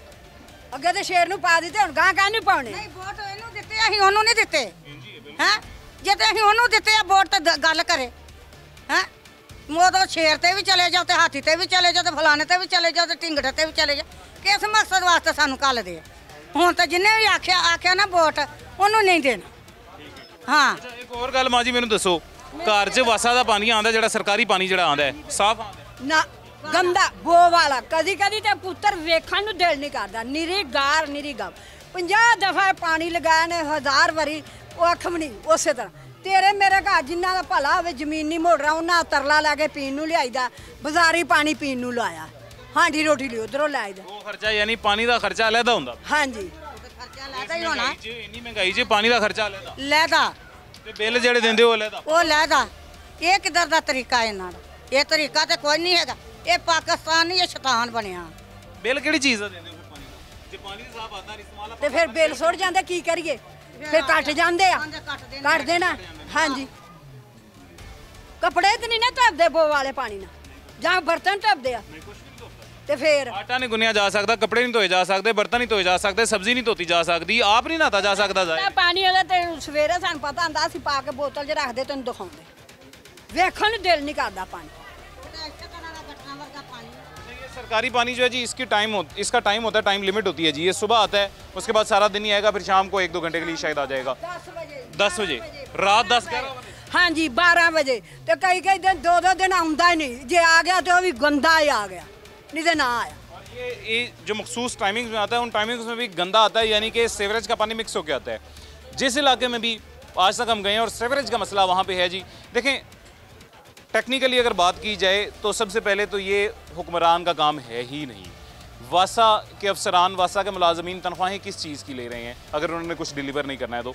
ਅੱਗੇ ਤੇ ਸ਼ੇਰ ਨੂੰ ਪਾ ਦਿੱਤੇ, ਹੁਣ ਗਾਂ ਕਾਹਨੂੰ ਪਾਉਣੇ? ਨਹੀਂ, ਵੋਟ ਇਹਨੂੰ ਦਿੱਤੇ, ਅਸੀਂ ਉਹਨੂੰ ਨਹੀਂ ਦਿੱਤੇ ਹੈ। ਜੇ ਤੇ ਅਸੀਂ ਉਹਨੂੰ ਦਿੱਤੇ ਆ ਵੋਟ ਤੇ ਗੱਲ ਕਰੇ ਹੈ। ਉਦੋਂ ਸ਼ੇਰ ਤੇ ਵੀ ਚਲੇ ਜਾਓ ਤੇ ਹਾਥੀ ਤੇ ਵੀ ਚਲੇ ਜਾਓ ਤੇ ਫਲਾਣੇ ਤੇ ਵੀ ਚਲੇ ਜਾਓ ਤੇ ਢਿੰਗੜੇ ਤੇ ਵੀ ਚਲੇ ਜਾਓ। ਕਿਸ ਮਕਸਦ ਵਾਸਤੇ ਸਾਨੂੰ ਘੱਲਦੇ ਆ? ਹੁਣ ਤਾਂ ਜਿੰਨੇ ਵੀ ਆਖਿਆ ਨਾ ਵੋਟ ਉਹਨੂੰ ਨਹੀਂ ਦੇਣਾ। ਹਾਂ, ਇੱਕ ਹੋਰ ਗੱਲ ਮਾਂ ਜੀ ਮੈਨੂੰ ਦੱਸੋ, घर च वासा दा पानी आंदा जेड़ा सरकारी पानी जेड़ा आंदा है साफ आंदा है ਨਾ ਗੰਦਾ ਬੋ ਵਾਲਾ ਕਦੀ ਕਦੀ ਤੇ ਪੁੱਤਰ ਵੇਖਣ ਨੂੰ ਦਿਲ ਨਹੀਂ ਕਰਦਾ ਨਿਰੀ ਗਾਰ ਨਿਰੀ ਗਮ 50 ਦਫਾ ਪਾਣੀ ਲਗਾਇਆ ਨੇ 1000 ਵਾਰੀ ਉਹ ਅੱਖ ਵੀ ਨਹੀਂ ਉਸੇ ਤਰ੍ਹਾਂ ਤੇਰੇ ਮੇਰੇ ਘਰ ਜਿੰਨਾ ਦਾ ਭਲਾ ਹੋਵੇ ਜ਼ਮੀਨ ਨਹੀਂ ਮੋੜ ਰਹਾ ਉਹਨਾਂ ਤਰਲਾ ਲੈ ਕੇ ਪੀਣ ਨੂੰ ਲਿਆਈਦਾ ਬਾਜ਼ਾਰੀ ਪਾਣੀ ਪੀਣ ਨੂੰ ਲਾਇਆ ਹਾਂਡੀ ਰੋਟੀ ਲਈ ਉਧਰੋਂ ਲਾਈਦਾ ਉਹ ਖਰਚਾ ਯਾਨੀ ਪਾਣੀ ਦਾ ਖਰਚਾ ਅਲੱਗਾ ਹੁੰਦਾ ਹਾਂਜੀ ਖਰਚਾ ਲੈਦਾ ਹੀ ਹੋਣਾ ਇੰਨੀ ਮਹਿੰਗਾਈ 'ਚ ਪਾਣੀ ਦਾ ਖਰਚਾ ਅਲੱਗਾ ਲੈਦਾ ਤੇ ਬਿੱਲ ਜਿਹੜੇ ਦਿੰਦੇ ਉਹ ਅਲੱਗਾ ਉਹ ਲੈਦਾ ਇਹ ਕਿੱਧਰ ਦਾ ਤਰੀਕਾ ਇਹਨਾਂ ਦਾ ਇਹ ਤਰੀਕਾ ਤੇ ਕੋਈ ਨਹੀਂ ਹੈਗਾ ਇਹ ਪਾਕਿਸਤਾਨ ਨਹੀਂ ਇਹ ਸ਼ੈਤਾਨ ਬਣਿਆ ਬਿੱਲ ਕਿਹੜੀ ਚੀਜ਼ ਦਾ ਦਿੰਦੇ ਹੋ ਫਿਰ ਪਾਣੀ ਦਾ ਜੇ ਪਾਣੀ ਸਾਫ ਆਉਂਦਾ ਇਸਤੇਮਾਲ ਤੇ ਫਿਰ ਬਿੱਲ ਸੁੱਟ ਜਾਂਦੇ ਕੀ ਕਰੀਏ ਫਿਰ ਕੱਟ ਜਾਂਦੇ ਆ ਕੱਟ ਦੇਣਾ ਹਾਂਜੀ ਕੱਪੜੇ ਤੇ ਨਹੀਂ ਨਾ ਧੋਦੇ ਬੋ ਵਾਲੇ ਪਾਣੀ ਨਾਲ ਜਾਂ ਬਰਤਨ ਧੋਦੇ ਆ ਤੇ ਫਿਰ ਆਟਾ ਨਹੀਂ ਗੁੰਨਿਆ ਜਾ ਸਕਦਾ ਕੱਪੜੇ ਨਹੀਂ ਧੋਏ ਜਾ ਸਕਦੇ ਬਰਤਨ ਨਹੀਂ ਧੋਏ ਜਾ ਸਕਦੇ ਸਬਜ਼ੀ ਨਹੀਂ ਧੋਤੀ ਜਾ ਸਕਦੀ ਆਪ ਨਹੀਂ ਨਹਾਤਾ ਜਾ ਸਕਦਾ ਜ਼ਾਹਿਰ ਪਾਣੀ ਉਹਦਾ ਤੇ ਸਵੇਰੇ ਸਾਨੂੰ ਪਤਾ ਹੁੰਦਾ ਅਸੀਂ ਪਾ ਕੇ ਬੋਤਲ 'ਚ ਰੱਖਦੇ ਤੈਨੂੰ ਦਿਖਾਉਂਦੇ ਵੇਖਣ ਨੂੰ ਦਿਲ ਨਹੀਂ ਕਰਦਾ ਪਾਣੀ सरकारी पानी जो है जी इसका टाइम होता है टाइम लिमिट होती है जी ये सुबह आता है उसके बाद सारा दिन ही आएगा फिर शाम को 1-2 घंटे के लिए शायद आ जाएगा 10 बजे रात 10-11 बजे ਹਾਂਜੀ 12 ਵਜੇ ਤੇ ਕਈ ਕਈ ਦਿਨ 2-2 ਦਿਨ ਆਉਂਦਾ ਹੀ ਨਹੀਂ ਜੇ ਆ ਗਿਆ ਤੇ ਉਹ ਵੀ ਗੰਦਾ ਹੀ ਆ ਗਿਆ नहीं तो ना आया ये जो मखसूस टाइमिंग्स में आता है उन टाइमिंग्स में भी गंदा आता है यानी कि सीवरेज का पानी मिक्स होकर आता है जिस इलाके में भी आज तक हम गए हैं और सीवरेज का मसला वहाँ पे है जी देखें टेक्निकली अगर बात की जाए तो सबसे पहले तो ये हुक्मरान का काम है ही नहीं वासा के अफसरान वासा के मुलाजमीन तनख्वाहें किस चीज़ की ले रहे हैं अगर उन्होंने कुछ डिलीवर नहीं करना है तो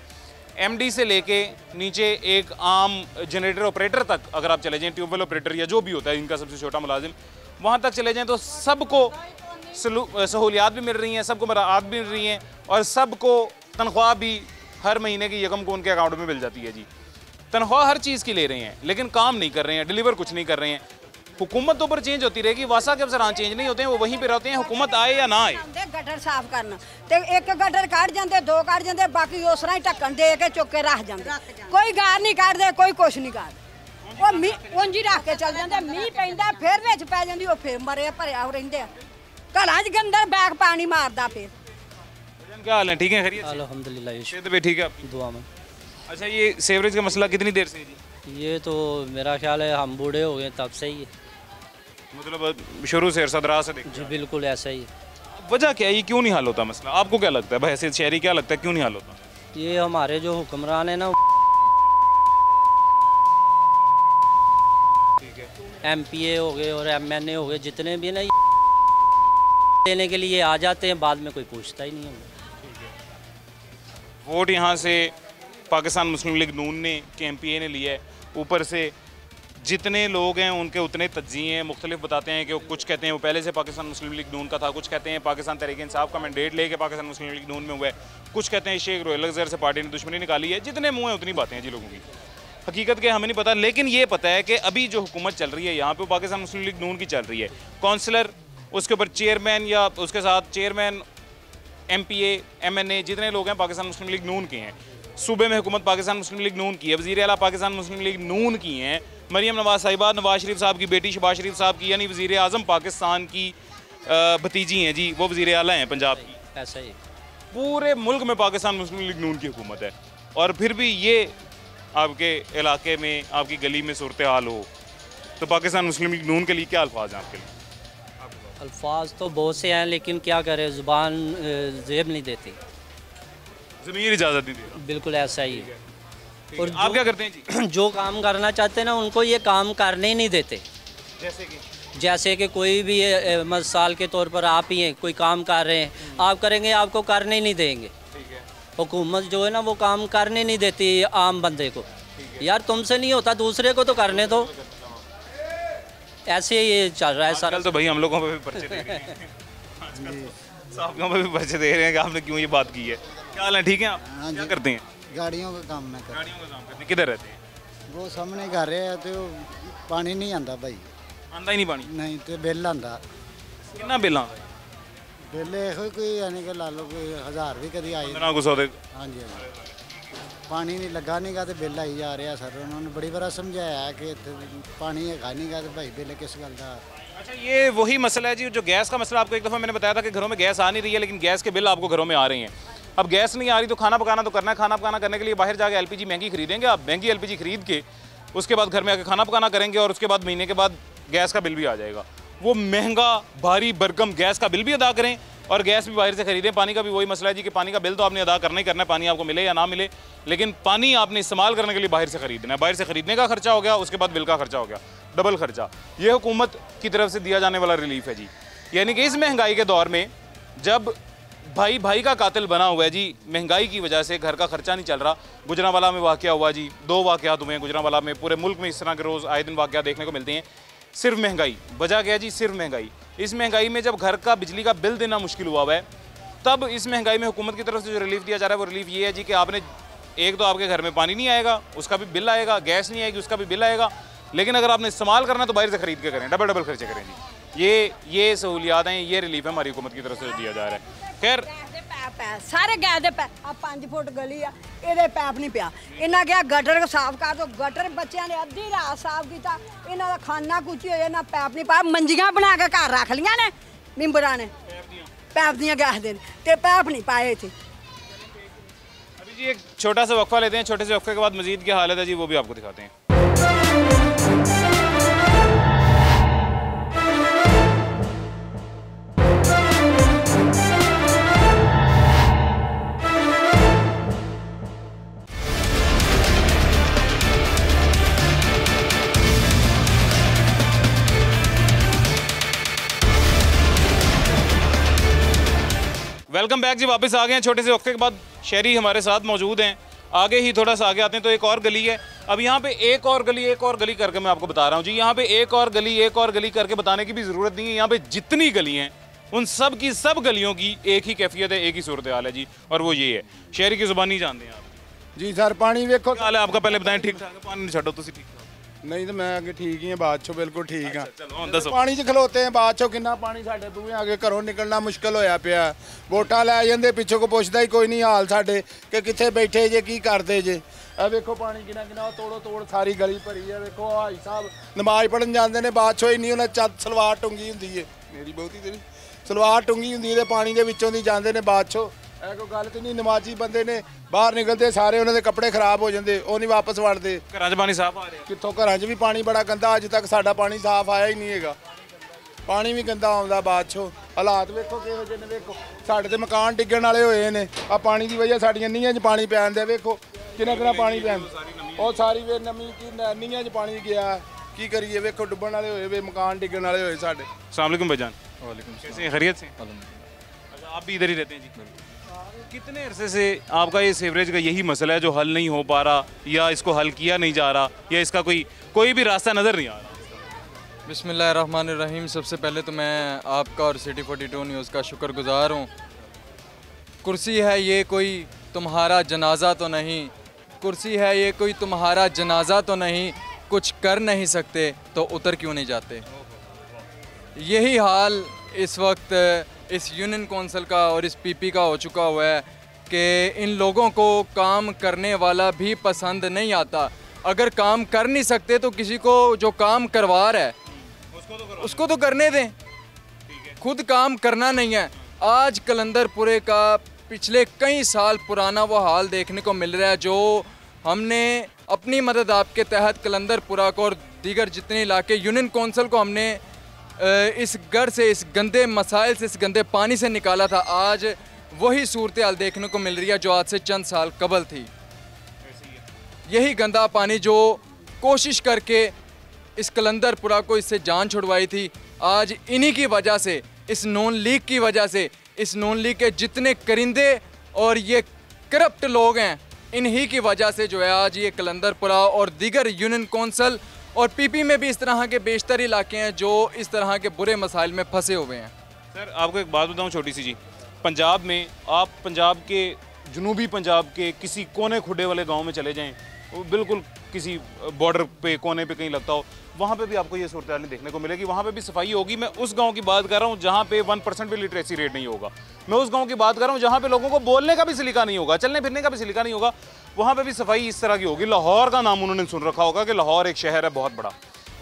एमडी से लेके नीचे एक आम जनरेटर ऑपरेटर तक अगर आप चले जाएं ट्यूबवेल ऑपरेटर या जो भी होता है इनका सबसे छोटा मुलाजिम वहाँ तक चले जाएं तो सबको सहूलियात भी मिल रही हैं सबको मराहत भी मिल रही हैं और सबको तनख्वाह भी हर महीने की यकम को उनके अकाउंट में मिल जाती है जी तनख्वाह हर चीज़ की ले रहे हैं लेकिन काम नहीं कर रहे हैं डिलीवर कुछ नहीं कर रहे हैं हुकूमत तो ऊपर चेंज होती रहेगी वासा के अफसरान चेंज नहीं होते हैं वो वहीं पे रहते हैं हुकूमत आए या ना आए गटर साफ करना ते एक गटर काट जाते 2 काट जाते बाकी उस तरह ही ढक्कन दे के चुक के रख जाते कोई गार नहीं काटते कोई कुछ नहीं काटते वो मीह उंज ही रख के चल जाते मीह पैंदा फिर विच पै जांदी वो फिर मरे भरिया हो रहिंदे घरां च गंदा बैग पानी मारदा फिर क्या हाल है ठीक है खैरियत अल्हम्दुलिल्लाह सेहत भी ठीक है आपकी दुआ में अच्छा ये सीवरेज का मसला कितनी देर से है जी ये तो मेरा ख्याल है हम बूढ़े हो गए तब से ही है मतलब शुरू से अरसदरा से देखते जी बिल्कुल ऐसा ही है वजह क्या है ये क्यों नहीं हल होता मसला आपको क्या लगता है भाई ऐसे शहरी क्या लगता है क्यों नहीं हल होता ये हमारे जो हुक्मरान है ना MPA हो गए और MNA हो गए जितने भी ना देने के लिए आ जाते हैं बाद में कोई पूछता ही नहीं है वोट यहाँ से पाकिस्तान मुस्लिम लीग नून ने के MPA ने लिया है ऊपर से जितने लोग हैं उनके उतने तज्जिए हैं मुख्तलिफ बताते हैं कि वो कुछ कहते हैं वो पहले से पाकिस्तान मुस्लिम लीग नून का था कुछ कहते हैं पाकिस्तान तहरीक इंसाफ का मैंडेट लेके पाकिस्तान मुस्लिम लीग नून में हुआ है कुछ कहते हैं शेख रोहिल अज़हर से पार्टी ने दुश्मनी निकाली है जितने मुँह हैं उतनी बातें हैं जी लोगों की हकीकत के हमें नहीं पता लेकिन ये पता है कि अभी जो हुकूमत चल रही है यहाँ पे पाकिस्तान मुस्लिम लीग नून की चल रही है काउंसलर उसके ऊपर चेयरमैन या उसके साथ चेयरमैन MPA MNA जितने लोग हैं पाकिस्तान मुस्लिम लीग नून के हैं सूबे में हुकूमत पाकिस्तान मुस्लिम लीग नून की है वज़ीर आला पाकिस्तान मुस्लिम लीग नून की हैं मरीम नवाज साहिबा नवाज शरीफ साहब की बेटी शहबाज शरीफ साहब की यानी वज़ीर आज़म पाकिस्तान की भतीजी हैं जी वो वज़ीर आला हैं पंजाब की ऐसा ही पूरे मुल्क में पाकिस्तान मुस्लिम लीग नून की हुकूमत है और फिर भी ये आपके इलाके में आपकी गली में सूरत हाल हो तो पाकिस्तान मुस्लिम लीग नून के लिए क्या अल्फाज हैं आपके लिए अल्फाज तो बहुत से हैं लेकिन क्या करें ज़ुबान जेब नहीं देती ज़मीर इजाज़त नहीं दे बिल्कुल ऐसा ही है और आप क्या करते हैं जी जो काम करना चाहते हैं ना उनको ये काम करने ही नहीं देते जैसे कि कोई भी मिसाल के तौर पर आप ही हैं कोई काम कर रहे हैं आप करेंगे आपको करने ही नहीं देंगे हुकूमत जो है ना वो काम करने नहीं देती आम बंदे को यार तुमसे नहीं होता दूसरे को तो करने दो ऐसे ये चल रहा है सारा तो भाई हम लोगों पे भी पर्चे दे रहे हैं साहब पे भी पर्चे दे रहे हैं कि आपने क्यों ये बात की है क्या हाल है ठीक है आप क्या करते हैं गाड़ियों का काम मैं गाड़ियों का काम करते हैं किधर रहते हैं वो सामने कर रहे हैं तो पानी नहीं आता भाई आंदा ही नहीं पानी नहीं तो बिल आता कितना बिल आता है बिल ਇਹੋ ਕੋਈ यानी कि ला लो कोई 1000 भी कभी आई 1500 ਦੇ हाँ जी हाँ पानी नहीं लगा नहीं गा तो बिल आई जा रहा सर उन्होंने बड़ी बार समझाया कि पानी है नहीं गा तो भाई बिल किस गल का अच्छा ये वही मसला है जी जो गैस का मसला आपको एक दफ़ा मैंने बताया था कि घरों में गैस आ नहीं रही है लेकिन गैस के बिल आपको घरों में आ रहे हैं अब गैस नहीं आ रही तो खाना पकाना तो करना है खाना पकाना करने के लिए बाहर जाके LPG महंगी खरीदेंगे आप महंगी LPG खरीद के उसके बाद घर में आके खाना पकाना करेंगे और उसके बाद महीने के बाद गैस का बिल भी आ जाएगा। वो महंगा भारी भरकम गैस का बिल भी अदा करें और गैस भी बाहर से खरीदें। पानी का भी वही मसला है जी कि पानी का बिल तो आपने अदा करना ही करना है, पानी आपको मिले या ना मिले, लेकिन पानी आपने इस्तेमाल करने के लिए बाहर से खरीदना है। बाहर से खरीदने का खर्चा हो गया, उसके बाद बिल का खर्चा हो गया, डबल खर्चा। ये हुकूमत की तरफ से दिया जाने वाला रिलीफ है जी। यानी कि इस महंगाई के दौर में जब भाई भाई का कातिल बना हुआ है जी, महंगाई की वजह से घर का खर्चा नहीं चल रहा। गुजरांवाला में वाक़या हुआ जी, 2 वाक़यात हुए हैं गुजरांवाला में, पूरे मुल्क में इस तरह के रोज़ आए दिन वाक़या देखने को मिलते हैं। सिर्फ महंगाई वजह क्या है जी, सिर्फ महंगाई। इस महंगाई में जब घर का बिजली का बिल देना मुश्किल हुआ है, तब इस महंगाई में हुकूमत की तरफ से जो रिलीफ दिया जा रहा है वो रिलीफ ये है जी कि आपने एक तो आपके घर में पानी नहीं आएगा, उसका भी बिल आएगा, गैस नहीं आएगी, उसका भी बिल आएगा, लेकिन अगर आपने इस्तेमाल करना तो बाहर से खरीद के करें, डबल खर्चे करें जी। ये सहूलियात हैं, ये रिलीफ है हमारी हुकूमत की तरफ से दिया जा रहा है। खैर सारे गैस दे पैप, आ 5 फुट गली आ, ਇਹਦੇ ਪੈਪ ਨਹੀਂ ਪਿਆ। ਇਹਨਾਂ ਕਿਹਾ ਗਟਰ ਸਾਫ਼ ਕਰ ਦੋ, ਗਟਰ ਬੱਚਿਆਂ ਨੇ ਅੱਧੀ ਰਾਤ ਸਾਫ਼ ਕੀਤਾ। ਇਹਨਾਂ ਦਾ ਖਾਨਾ ਕੁਚੀ ਹੋਇਆ, ਇਹਨਾਂ ਪੈਪ ਨਹੀਂ ਪਾਇਆ। ਮੰਜੀਆਂ ਬਣਾ ਕੇ ਘਰ ਰੱਖ ਲੀਆਂ ਨੇ ਮਿੰਬਰਾਂ ਨੇ, पैप दिया गैस देने ते पैप नहीं पाए थे। अभी जी एक छोटा सा वक्फा लेते हैं, छोटे से वक्फे के बाद मजीद क्या हालत है जी वो भी आपको दिखाते हैं। वेलकम बैक जी, वापस आ गए हैं छोटे से वक्फे के बाद। शहरी हमारे साथ मौजूद हैं। आगे ही थोड़ा सा आगे आते हैं तो एक और गली है। अब यहाँ पे एक और गली करके मैं आपको बता रहा हूँ जी। यहाँ पे एक और गली करके बताने की भी ज़रूरत नहीं है। यहाँ पे जितनी गली हैं उन सब की सब गलियों की एक ही कैफियत है, एक ही सूरत हाल है जी, और वो ये है। शहरी की ज़ुबानी जानते हैं आप जी सर। पानी वेखो हाल है आपका, पहले बताएं ठीक ठाक है? पानी नहीं छो तुम ठीक नहीं तो मैं अगे ठीक ही है, बाद चो बिल्कुल ठीक हाँ। चलो दसो पानी च खलोते हैं, बाद चो कितना पानी साढ़े बूहे आगे घरों निकलना मुश्किल होया पिया। वोटां लै जांदे, पिछों को पुछदा ही कोई नहीं हाल साडे कि कित्थे बैठे जे, की करदे जे। ए वेखो पानी किना किना तोड़ो सारी गली भरी है। वेखो हाई साहब नमाज पढ़न जांदे ने, बाद चो ही नहीं उन्हें सलवार टुंगी हुंदी है, मेरी बहुती तेरी सलवार टुंगी हुंदी है, पानी दे विचों दी जांदे ने। बाद चो ਇਹ ਕੋਈ ਗੱਲ ਤੇ ਨਹੀਂ, ਨਮਾਜ਼ੀ ਬੰਦੇ ਨੇ ਬਾਹਰ ਨਿਕਲਦੇ ਸਾਰੇ ਉਹਨਾਂ ਦੇ ਕੱਪੜੇ ਖਰਾਬ ਹੋ ਜਾਂਦੇ, ਉਹ ਨਹੀਂ ਵਾਪਸ ਵੜਦੇ। ਘਰਾਂ 'ਚ ਪਾਣੀ ਸਾਫ਼ ਆ ਰਿਹਾ? ਕਿੱਥੋਂ, ਘਰਾਂ 'ਚ ਵੀ ਪਾਣੀ ਬੜਾ ਗੰਦਾ। ਅੱਜ ਤੱਕ ਸਾਡਾ ਪਾਣੀ ਸਾਫ਼ ਆਇਆ ਹੀ ਨਹੀਂ ਹੈਗਾ, ਪਾਣੀ ਵੀ ਗੰਦਾ ਆਉਂਦਾ। ਬਾਅਦ 'ਚੋਂ ਹਾਲਾਤ ਵੇਖੋ ਕਿਹੋ ਜਿਹੇ ਨੇ। ਵੇਖੋ ਸਾਡੇ ਤੇ ਮਕਾਨ ਡਿੱਗਣ ਵਾਲੇ ਹੋਏ ਨੇ, ਆ ਪਾਣੀ ਦੀ ਵਜ੍ਹਾ ਸਾਡੀਆਂ ਨੀਹਾਂ 'ਚ ਪਾਣੀ ਪੈਣ ਦਿਆ। ਵੇਖੋ ਕਿੰਨਾ ਪਾਣੀ ਪੈਣ, ਉਹ ਸਾਰੀ ਵੇ ਨਵੀਂ ਕੀ ਨੀਹਾਂ 'ਚ ਪਾਣੀ ਗਿਆ। ਕੀ ਕਰੀਏ, ਵੇਖੋ ਡੁੱਬਣ ਵਾਲੇ ਹੋਏ ਵੇ, ਮਕਾਨ ਡਿੱਗਣ ਵਾਲੇ होए साढ़े। अस्सलाम वालेकुम भाईजान। वालेकुम, कैसे हैं, खैरियत से? अच्छा, आप भी इधर ही रहते हैं जी? कितने अरसे से आपका ये सीवरेज का यही मसला है जो हल नहीं हो पा रहा, या इसको हल किया नहीं जा रहा, या इसका कोई भी रास्ता नज़र नहीं आ रहा? बिस्मिल्लाहिर्रहमानिर्रहीम। सबसे पहले तो मैं आपका और सिटी 42 न्यूज़ का शुक्रगुजार हूँ। कुर्सी है ये कोई तुम्हारा जनाजा तो नहीं, कुर्सी है ये कोई तुम्हारा जनाजा तो नहीं, कुछ कर नहीं सकते तो उतर क्यों नहीं जाते। यही हाल इस वक्त इस यूनियन कौंसिल का और इस पीपी का हो चुका हुआ है कि इन लोगों को काम करने वाला भी पसंद नहीं आता। अगर काम कर नहीं सकते तो किसी को जो काम करवा रहा है उसको तो करने दें, खुद काम करना नहीं है। आज कलंदरपुरे का पिछले कई साल पुराना वो हाल देखने को मिल रहा है जो हमने अपनी मदद आपके तहत कलंदरपुरा को और दीगर जितने इलाके यूनियन कौंसिल को हमने इस घर से, इस गंदे मसाइल से, इस गंदे पानी से निकाला था। आज वही सूरत हाल देखने को मिल रही है जो आज से चंद साल कबल थी। यही गंदा पानी जो कोशिश करके इस कलंदरपुरा को इससे जान छुड़वाई थी, आज इन्हीं की वजह से, इस नून लीग की वजह से, इस नून लीग के जितने करिंदे और ये करप्ट लोग हैं, इन्हीं की वजह से जो है आज ये कलंदरपुरा और दीगर यूनियन कौंसिल और पीपी में भी इस तरह के बेशतर इलाके हैं जो इस तरह के बुरे मसाइल में फंसे हुए हैं। सर आपको एक बात बताऊं छोटी सी जी, पंजाब में आप पंजाब के जनूबी पंजाब के किसी कोने खुडे वाले गांव में चले जाएं, वो बिल्कुल किसी बॉर्डर पे कोने पे कहीं लगता हो, वहाँ पे भी आपको ये सूरत हाल देखने को मिलेगी। वहाँ पे भी सफाई होगी। मैं उस गांव की बात कर रहा हूँ जहाँ पे 1% भी लिटरेसी रेट नहीं होगा। मैं उस गांव की बात कर रहा हूँ जहाँ पे लोगों को बोलने का भी सलीका नहीं होगा, चलने फिरने का भी सलीका नहीं होगा। वहाँ पे भी सफाई इस तरह की होगी। लाहौर का नाम उन्होंने सुन रखा होगा कि लाहौर एक शहर है बहुत बड़ा।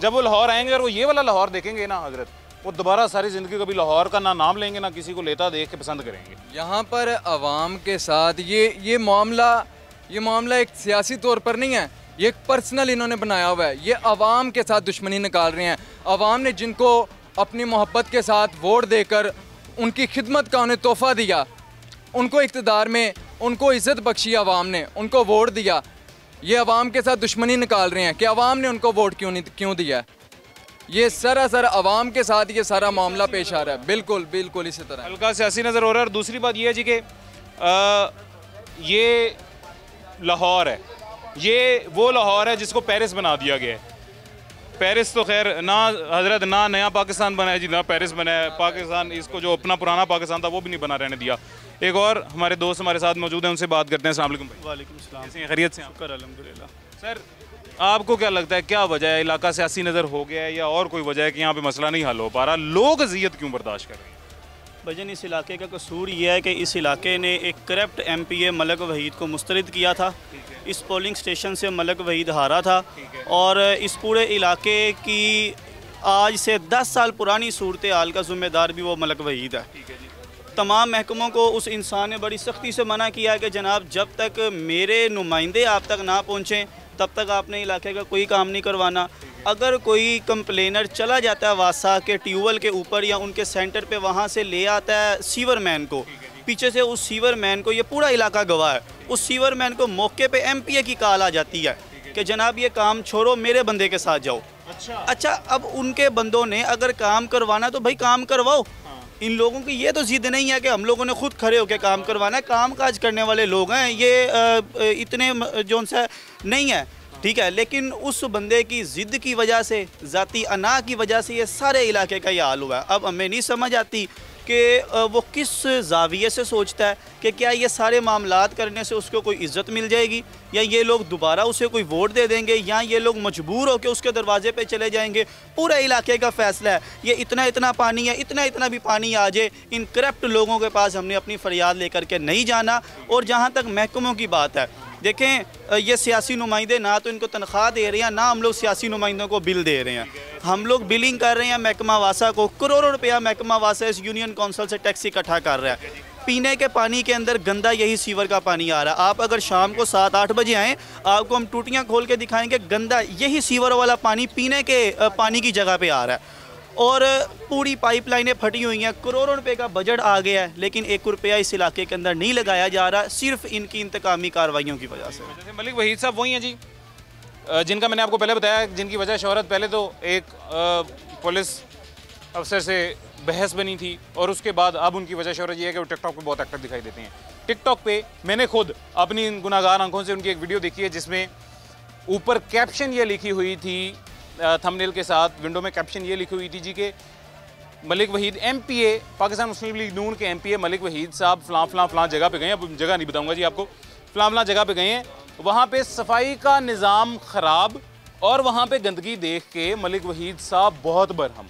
जब वो लाहौर आएंगे और वो ये वाला लाहौर देखेंगे ना हजरत, वो दोबारा सारी ज़िंदगी कभी लाहौर का ना नाम लेंगे ना किसी को लेता देख के पसंद करेंगे। यहाँ पर आवाम के साथ ये मामला एक सियासी तौर पर नहीं है, ये पर्सनल इन्होंने बनाया हुआ है। ये अवाम के साथ दुश्मनी निकाल रहे हैं। अवाम ने जिनको अपनी मोहब्बत के साथ वोट देकर उनकी खिदमत का उन्हें तोहफ़ा दिया, उनको इक़्तिदार में उनको इज़्ज़त बख्शी, अवाम ने उनको वोट दिया, ये अवाम के साथ दुश्मनी निकाल रहे हैं कि अवाम ने उनको वोट क्यों दिया। ये सरासर अवाम के साथ ये सारा मामला पेश आ रहा है। बिल्कुल बिल्कुल इसी तरह हल्का सियासी नज़र हो रहा है। और दूसरी बात ये है जी कि ये लाहौर है, ये वो लाहौर है जिसको पेरिस बना दिया गया है। पेरिस तो खैर ना हजरत, ना नया पाकिस्तान बना है जी, ना पेरिस बना है। पाकिस्तान इसको जो अपना पुराना पाकिस्तान था वो भी नहीं बना रहने दिया। एक और हमारे दोस्त हमारे साथ मौजूद हैं, उनसे बात करते हैं। अस्सलाम वालेकुम भाई। वालेकुम सलाम। कैसे हैं, खैरियत से? शुक्र अल्हम्दुलिल्लाह। सर आपको क्या लगता है, क्या वजह है? इलाका सियासी नज़र हो गया है या और कोई वजह है कि यहाँ पे मसला नहीं हल हो पा रहा? लोग अजियत क्यों बर्दाश्त कर रहे हैं? भजन इस इलाके का कसूर यह है कि इस इलाके ने एक करप्ट MPA मलक वहीद को मुस्तरद किया था। इस पोलिंग स्टेशन से मलक वहीद हारा था और इस पूरे इलाके की आज से 10 साल पुरानी सूरत हाल का ज़िम्मेदार भी वो मलक वहीद है। तमाम महकमों को उस इंसान ने बड़ी सख्ती से मना किया है कि जनाब जब तक मेरे नुमाइंदे आप तक ना पहुँचें तब तक आपने इलाके का कोई काम नहीं करवाना। अगर कोई कंप्लेनर चला जाता है वासा के ट्यूबवेल के ऊपर या उनके सेंटर पे, वहाँ से ले आता है सीवर मैन को, पीछे से उस सीवर मैन को, ये पूरा इलाका गवाह है, उस सीवर मैन को मौके पे MPA की कॉल आ जाती है कि जनाब ये काम छोड़ो, मेरे बंदे के साथ जाओ। अच्छा अब उनके बंदों ने अगर काम करवाना तो भाई काम करवाओ। इन लोगों की ये तो जिद नहीं है कि हम लोगों ने खुद खड़े होकर काम करवाना है। काम काज करने वाले लोग हैं, ये इतने जो सा नहीं है, ठीक है, लेकिन उस बंदे की ज़िद की वजह से, ज़ाती अना की वजह से ये सारे इलाके का ये हाल हुआ है। अब हमें नहीं समझ आती कि वो किस जाविये से सोचता है कि क्या ये सारे मामलात करने से उसको कोई इज़्ज़त मिल जाएगी या ये लोग दोबारा उसे कोई वोट दे देंगे या ये लोग मजबूर होकर उसके दरवाजे पे चले जाएंगे। पूरा इलाके का फ़ैसला है। ये इतना पानी है, इतना भी पानी आ जाए, इन करप्ट लोगों के पास हमने अपनी फ़रियाद लेकर के नहीं जाना। और जहाँ तक महकमों की बात है, देखें ये सियासी नुमाइंदे ना तो इनको तनख्वाह दे रहे हैं, ना हम लोग सियासी नुमाइंदों को बिल दे रहे हैं। हम लोग बिलिंग कर रहे हैं महकमा वासा को, करोड़ों रुपया महकमा वासा इस यूनियन काउंसिल से टैक्स इकट्ठा कर रहा है। पीने के पानी के अंदर गंदा यही सीवर का पानी आ रहा है। आप अगर शाम को 7-8 बजे आएँ, आपको हम टूटियाँ खोल के दिखाएंगे, गंदा यही सीवर वाला पानी पीने के पानी की जगह पे आ रहा है। और पूरी पाइपलाइनें फटी हुई हैं, करोड़ों रुपए का बजट आ गया है, लेकिन 1 रुपया इस इलाके के अंदर नहीं लगाया जा रहा, सिर्फ इनकी इंतकामी कार्रवाइयों की वजह से। जैसे मलिक वहीद साहब वही हैं जी जिनका मैंने आपको पहले बताया, जिनकी वजह शोहरत पहले तो एक पुलिस अफसर से बहस बनी थी और उसके बाद अब उनकी वजह शोहरत ये है कि वो टिकटॉक पे बहुत एक्टिव दिखाई देते हैं। टिकटॉक पे मैंने खुद अपनी गुनाहगार आंखों से उनकी एक वीडियो देखी है जिसमें ऊपर कैप्शन ये लिखी हुई थी, थंबनेल के साथ विंडो में कैप्शन ये लिखी हुई थी जी कि मलिक वहीद MPA, पाकिस्तान मुस्लिम लीग नून के MPA मलिक वहीद साहब फ़लाँ जगह पे गए हैं। अब जगह नहीं बताऊंगा जी आपको, फ़लाँ जगह पे गए हैं, वहाँ पे सफाई का निज़ाम ख़राब और वहाँ पे गंदगी देख के मलिक वहीद साहब बहुत बरहम।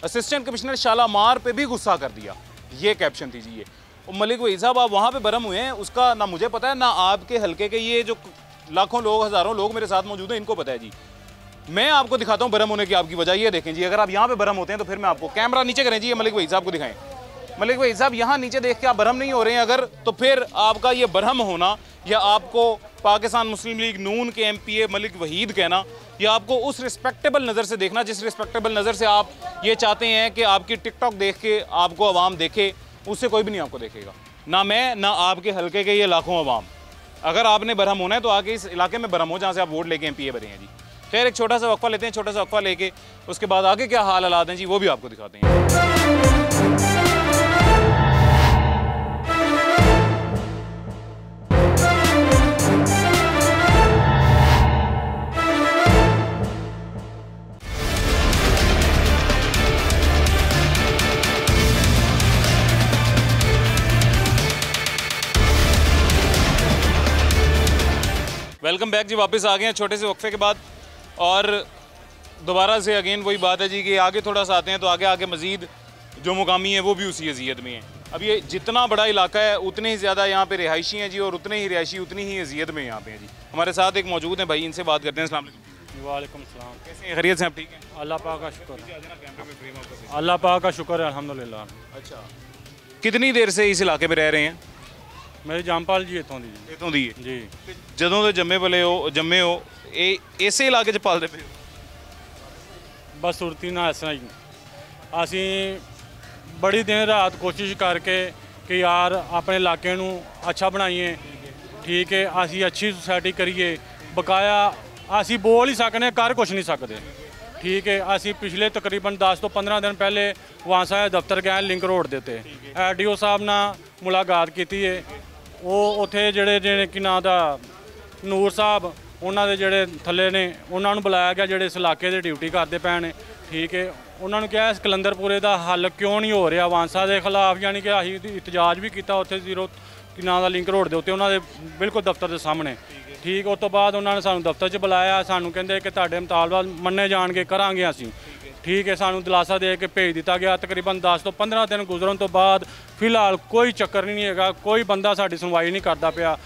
असिस्टेंट कमिश्नर शालामार पे भी गुस्सा कर दिया, ये कैप्शन थी जी ये। और मलिक वहीद साहब आप वहाँ पे बरहम हुए हैं, उसका ना मुझे पता है ना आपके हल्के के ये जो लाखों लोग, हज़ारों लोग मेरे साथ मौजूद हैं इनको पता है जी। मैं आपको दिखाता हूँ बरहम होने की आपकी वजह। ये देखें जी, अगर आप यहाँ पे बरहम होते हैं तो फिर मैं आपको, कैमरा नीचे करें जी, ये मलिक वहीद साहब को दिखाएं। मलिक वहीद साहब यहाँ नीचे देख के आप बरहम नहीं हो रहे हैं अगर, तो फिर आपका ये बरहम होना या आपको पाकिस्तान मुस्लिम लीग नून के MPA मलिक वहीद कहना, या आपको उस रिस्पेक्टेबल नज़र से देखना जिस रिस्पेक्टेबल नज़र से आप ये चाहते हैं कि आपकी टिकटॉक देख के आपको अवाम देखे, उससे कोई भी नहीं आपको देखेगा, ना मैं ना आपके हल्के के ये लाखों अवाम। अगर आपने बरहम होना है तो आके इस इलाके में बरहम हो जहाँ से आप वोट लेके MPA बने हैं जी। खैर एक छोटा सा वक्फा लेते हैं, छोटा सा वक्फा लेके उसके बाद आगे क्या हाल हालात हैं जी वो भी आपको दिखाते हैं। वेलकम बैक जी, वापस आ गए हैं छोटे से वक्फे के बाद और दोबारा से अगेन वही बात है जी कि आगे थोड़ा सा आते हैं तो आगे मज़ीद जो मुकामी है वो भी उसी अजियत में है। अब ये जितना बड़ा इलाका है उतने ही ज़्यादा यहाँ पे रिहायशी हैं जी, और उतने ही रिहायशी उतनी ही अजियत में यहाँ पे हैं जी। हमारे साथ एक मौजूद हैं भाई, इनसे बात करते हैं। अस्सलाम वालेकुम। वालेकुम सलाम। कैसे हैं, खैरियत से आप? ठीक हैं, अल्लाह पाक का शुक्र। अल्लाह पाक का शुक्र है, अल्हम्दुलिल्लाह। अच्छा, कितनी देर से इस इलाके में रह रहे हैं? मेरी जामपाल जी इतों दी इतों दी जी। ਜਦੋਂ ਦੇ ਜੰਮੇ ਹੋ ਇਹ ਇਸੇ ਇਲਾਕੇ 'ਚ ਪਾਲਦੇ ਪਏ ਹੋ? बस सुरती ना इस तरह ही ਅਸੀਂ बड़ी दिन रात कोशिश करके कि यार अपने इलाके नूं अच्छा बनाइए, ठीक है, ਅਸੀਂ अच्छी सोसाइटी करिए, बकाया ਅਸੀਂ बोल ही सकने, कर कुछ नहीं सकते, ठीक है। ਅਸੀਂ पिछले तकरीबन 10 ਤੋਂ 15 दिन पहले वांसा दफ्तर गए लिंक रोड ਦੇ ਉੱਤੇ ਐਡੀਓ ਸਾਹਿਬ ਨਾਲ ਮੁਲਾਕਾਤ ਕੀਤੀ ਹੈ। ਉਹ ਉੱਥੇ ਜਿਹੜੇ ਕਿ ਨਾਂ ਦਾ ਨੂਰ ਸਾਹਿਬ ਉਹਨਾਂ ਦੇ ਜਿਹੜੇ ਥੱਲੇ ਨੇ ਉਹਨਾਂ ਨੂੰ ਬੁਲਾਇਆ ਗਿਆ ਜਿਹੜੇ ਇਸ ਇਲਾਕੇ ਦੇ ਡਿਊਟੀ ਕਰਦੇ ਪਏ ਨੇ, ਠੀਕ ਹੈ। ਉਹਨਾਂ ਨੂੰ ਕਿਹਾ ਇਸ ਕਲੰਦਰਪੁਰੇ ਦਾ ਹੱਲ ਕਿਉਂ ਨਹੀਂ ਹੋ ਰਿਹਾ ਵਾਂਸਾ ਦੇ ਖਿਲਾਫ, ਯਾਨੀ ਕਿ ਅਸੀਂ ਇਤਜਾਜ ਵੀ ਕੀਤਾ ਉੱਥੇ ਜ਼ੀਰੋ ਕਿ ਨਾਂ ਦਾ ਲਿੰਕ ਰੋਡ ਦੇ ਉੱਤੇ ਉਹਨਾਂ ਦੇ ਬਿਲਕੁਲ ਦਫ਼ਤਰ ਦੇ ਸਾਹਮਣੇ, ਠੀਕ। ਉਸ ਤੋਂ ਬਾਅਦ ਉਹਨਾਂ ਨੇ ਸਾਨੂੰ ਦਫ਼ਤਰ 'ਚ ਬੁਲਾਇਆ, ਸਾਨੂੰ ਕਹਿੰਦੇ ਕਿ ਤੁਹਾਡੇ ਮੁਤਾਲਬਾ ਮੰਨੇ ਜਾਣਗੇ, ਕਰਾਂਗੇ ਅਸੀਂ, ਠੀਕ ਹੈ। ਸਾਨੂੰ ਦਿਲਾਸਾ ਦੇ ਕੇ ਭੇਜ ਦਿੱਤਾ ਗਿਆ। ਤਕਰੀਬਨ 10 ਤੋਂ 15 ਦਿਨ ਗੁਜ਼ਰਨ ਤੋਂ ਬਾਅਦ ਫਿਲਹਾਲ ਕੋਈ ਚੱਕਰ ਨਹੀਂ ਹੈਗਾ, ਕੋਈ ਬੰਦਾ ਸਾਡੀ ਸੁਣਵਾਈ ਨਹੀਂ ਕਰਦਾ ਪਿਆ।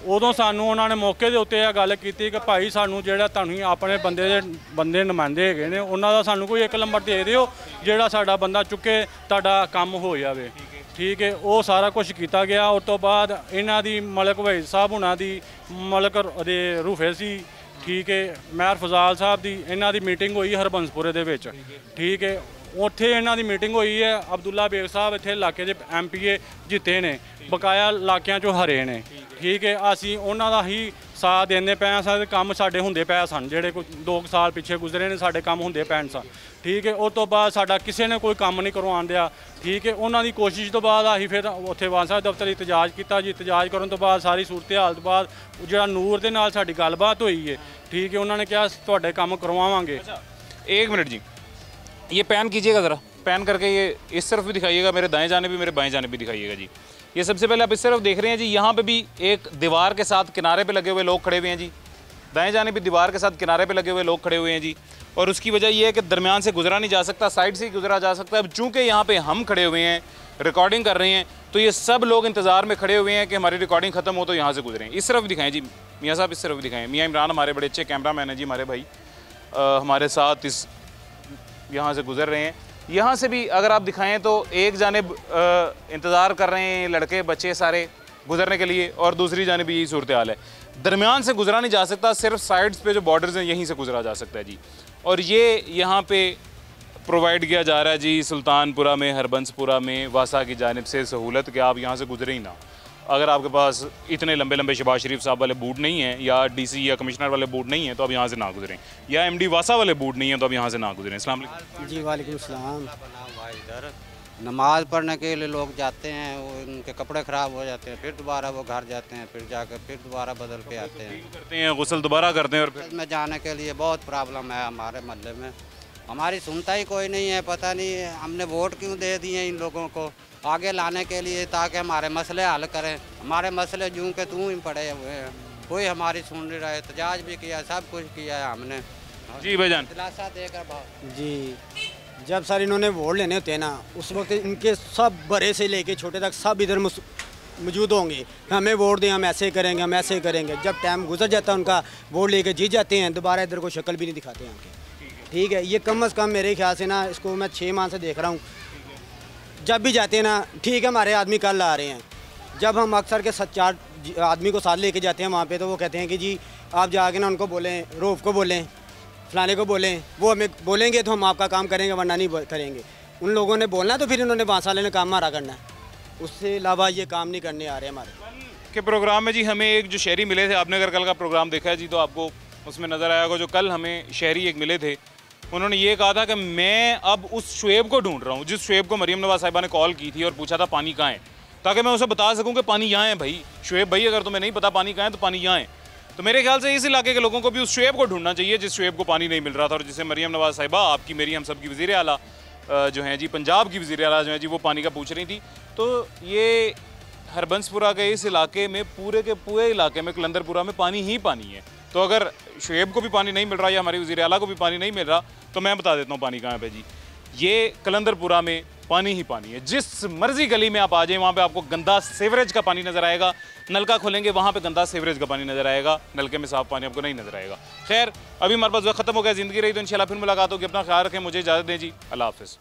ਉਦੋਂ ਸਾਨੂੰ ਉਹਨਾਂ ਨੇ ਮੌਕੇ ਦੇ ਉੱਤੇ ਇਹ ਗੱਲ ਕੀਤੀ ਕਿ ਭਾਈ ਸਾਨੂੰ ਜਿਹੜਾ ਤੁਹਾਨੂੰ ਆਪਣੇ ਬੰਦੇ ਨੁਮਾਇੰਦੇ ਹੈਗੇ ਨੇ ਉਹਨਾਂ ਦਾ ਸਾਨੂੰ ਕੋਈ ਇੱਕ ਨੰਬਰ ਦੇ ਦਿਓ ਜਿਹੜਾ ਸਾਡਾ ਬੰਦਾ ਚੁੱਕੇ ਤੁਹਾਡਾ ਕੰਮ ਹੋ ਜਾਵੇ, ਠੀਕ ਹੈ। ਉਹ ਸਾਰਾ ਕੁਝ ਕੀਤਾ ਗਿਆ। ਉਸ ਤੋਂ ਬਾਅਦ ਇਹਨਾਂ ਦੀ ਮਲਕ ਵਹੀਦ ਸਾਹਿਬ ਹੁਣਾਂ ਦੀ, ਮਲਕ ਦੇ ਰੂਫੇ ਸੀ, ਠੀਕ ਹੈ, ਮੈਰ ਫਜ਼ਾਲ ਸਾਹਿਬ ਦੀ, ਇਹਨਾਂ ਦੀ ਮੀਟਿੰਗ ਹੋਈ ਹਰਬੰਸਪੁਰੇ ਦੇ ਵਿੱਚ, ਠੀਕ ਹੈ। ਉੱਥੇ ਇਹਨਾਂ ਦੀ ਮੀਟਿੰਗ ਹੋਈ ਹੈ। ਅਬਦੁੱਲਾ ਬੇਗ ਸਾਹਿਬ ਇੱਥੇ ਇਲਾਕੇ ਦੇ MPA ਜਿੱਤੇ ਨੇ, ਬਕਾਇਆ ਇਲਾਕਿਆਂ 'ਚੋਂ ਹਰੇ ਨੇ, ਠੀਕ ਹੈ। ਅਸੀਂ ਉਹਨਾਂ ਦਾ ਹੀ ਸਾਥ ਦਿੰਦੇ ਪਏ ਹਾਂ। ਸਾਡੇ ਕੰਮ ਸਾਡੇ ਹੁੰਦੇ ਪਏ ਸਨ, ਜਿਹੜੇ ਕੋਈ 2 ਸਾਲ ਪਿੱਛੇ ਗੁਜ਼ਰੇ ਨੇ ਸਾਡੇ ਕੰਮ ਹੁੰਦੇ ਪਏ ਸਨ, ਠੀਕ ਹੈ। ਉਸ ਤੋਂ ਬਾਅਦ ਸਾਡਾ ਕਿਸੇ ਨੇ ਕੋਈ ਕੰਮ ਨਹੀਂ ਕਰਵਾਉਣ ਦਿਆ, ਠੀਕ ਹੈ। ਉਹਨਾਂ ਦੀ ਕੋਸ਼ਿਸ਼ ਤੋਂ ਬਾਅਦ ਅਸੀਂ ਫਿਰ ਉੱਥੇ ਵਾਂਸਾ ਦਫ਼ਤਰ ਇਤਜਾਜ ਕੀਤਾ ਜੀ। ਇਤਜਾਜ ਕਰਨ ਤੋਂ ਬਾਅਦ ਸਾਰੀ ਸੂਰਤ ਹਾਲ ਤੋਂ ਬਾਅਦ ਜਿਹੜਾ ਨੂਰ ਦੇ ਨਾਲ ਸਾਡੀ ਗੱਲਬਾਤ ਹੋਈ ਹੈ, ਠੀਕ है। उन्होंने कहा ਤੁਹਾਡੇ ਕੰਮ करवावांगे। एक मिनट जी, ये पैन कीजिएगा ज़रा, पैन करके ये इस तरफ भी दिखाइएगा, मेरे दाएं जाने भी मेरे बाएं जाने भी दिखाइएगा जी। ये सबसे पहले आप इस तरफ देख रहे हैं जी, यहाँ पे भी एक दीवार के साथ किनारे पे लगे हुए लोग खड़े हुए हैं जी। दाएं जाने भी दीवार के साथ किनारे पे लगे हुए लोग खड़े हुए हैं जी। और उसकी वजह यह है कि दरमियान से गुजरा नहीं जा सकता, साइड से ही गुजरा जा सकता है। अब चूँकि यहाँ पे हम खड़े हुए हैं, रिकॉर्डिंग कर रहे हैं, तो ये सब लोग इंतज़ार में खड़े हुए हैं कि हमारी रिकॉर्डिंग ख़त्म हो तो यहाँ से गुजरें। इस तरफ दिखाएं जी मियाँ साहब, इस तरफ दिखाएं। मियाँ इमरान हमारे बड़े अच्छे कैमरा मैन हैं जी, हमारे भाई हमारे साथ इस यहाँ से गुजर रहे हैं। यहाँ से भी अगर आप दिखाएं तो एक जानिब इंतज़ार कर रहे हैं लड़के बच्चे सारे गुजरने के लिए, और दूसरी जानिब यही सूरत हाल है। दरमियान से गुजरा नहीं जा सकता, सिर्फ साइड्स पे जो बॉर्डर्स हैं यहीं से गुजरा जा सकता है जी। और ये यहाँ पे प्रोवाइड किया जा रहा है जी सुल्तानपुरा में, हरबंसपुरा में, वासा की जानिब से सहूलत कि आप यहाँ से गुजरे ही ना। अगर आपके पास इतने लंबे लंबे शहबाज शरीफ साहब वाले बूट नहीं हैं, या DC या कमिश्नर वाले बूट नहीं हैं, तो आप यहाँ से ना गुजरें, या MD वासा वाले बूट नहीं हैं तो आप यहाँ से ना गुजरें। अस्सलाम वालेकुम जी। वालेकुम सलाम। नमाज़ पढ़ने के लिए लोग जाते हैं, वो उनके कपड़े ख़राब हो जाते हैं, फिर दोबारा वो घर जाते हैं, फिर जाकर फिर दोबारा बदल के आते हैं, करते हैं गुस्ल दोबारा करते हैं, और फिर में जाने के लिए बहुत प्रॉब्लम है हमारे मोहल्ले में। हमारी सुनता ही कोई नहीं है, पता नहीं हमने वोट क्यों दे दिए इन लोगों को आगे लाने के लिए, ताकि हमारे मसले हल करें। हमारे मसले यूँ के तू ही पड़े हुए हैं, कोई हमारी सुन नहीं रहा है। एहतजाज भी किया, सब कुछ किया है हमने जी भाईजान, दिलासा देकर बहुत जी। जब सर इन्होंने वोट लेने होते हैं ना, उस वक्त इनके सब बड़े से लेके छोटे तक सब इधर मौजूद होंगे, हमें वोट दें, हम ऐसे करेंगे, हम ऐसे करेंगे। जब टाइम गुजर जाता है उनका, वोट लेके जीत जाते हैं, दोबारा इधर को शक्ल भी नहीं दिखाते हैं उनके, ठीक है। ये कम अज़ कम मेरे ख्याल से ना, इसको मैं 6 माह से देख रहा हूँ। जब भी जाते हैं ना, ठीक है, हमारे आदमी कल आ रहे हैं, जब हम अक्सर के 7-4 आदमी को साथ लेके जाते हैं वहाँ पे, तो वो कहते हैं कि जी आप जाके ना उनको बोलें, रोफ को बोलें, फलाने को बोलें, वो हमें बोलेंगे तो हम आपका काम करेंगे, वरना नहीं करेंगे। उन लोगों ने बोलना तो फिर उन्होंने बांस वाले ने काम मारा करना है, उससे अलावा ये काम नहीं करने आ रहे हमारे के प्रोग्राम में जी। हमें एक जो शहरी मिले थे, आपने अगर कल का प्रोग्राम देखा है जी तो आपको उसमें नज़र आया होगा, जो कल हमें शहरी एक मिले थे, उन्होंने ये कहा था कि मैं अब उस शुएब को ढूंढ रहा हूँ जिस शुएब को मरीम नवाज साहिबा ने कॉल की थी और पूछा था पानी कहाँ है, ताकि मैं उसे बता सकूँ कि पानी यहाँ है। भाई शुएब भाई, अगर तुम्हें नहीं पता पानी कहाँ है तो पानी यहाँ है। तो मेरे ख्याल से इस इलाके के लोगों को भी उस शुएब को ढूंढना चाहिए जिस शुएब को पानी नहीं मिल रहा था, और जिसे मरीम नवाज साहिबा, आपकी मेरी हम सब की वज़ीर आला जो हैं जी, पंजाब की वज़ीर आला जो हैं जी, वो पानी का पूछ रही थी। तो ये हरबंसपुरा के इस इलाके में, पूरे के पूरे इलाके में, कलंदरपुरा में पानी ही पानी है। तो अगर शुएब को भी पानी नहीं मिल रहा या हमारी वज़ीर आला को भी पानी नहीं मिल रहा, तो मैं बता देता हूँ पानी कहाँ पे जी। ये कलंदरपुरा में पानी ही पानी है। जिस मर्जी गली में आप आ जाएं, वहाँ पे आपको गंदा सीवरेज का पानी नज़र आएगा। नलका खोलेंगे, वहाँ पे गंदा सीवरेज का पानी नज़र आएगा, नलके में साफ़ पानी आपको नहीं नज़र आएगा। खैर, अभी हमारे पास वक्त ख़त्म हो गया, ज़िंदगी रही तो इंशाल्लाह फिर मुलाकात होगी। अपना ख्याल रखें, मुझे इजाज़त दें जी, अल्लाह हाफ़िज़।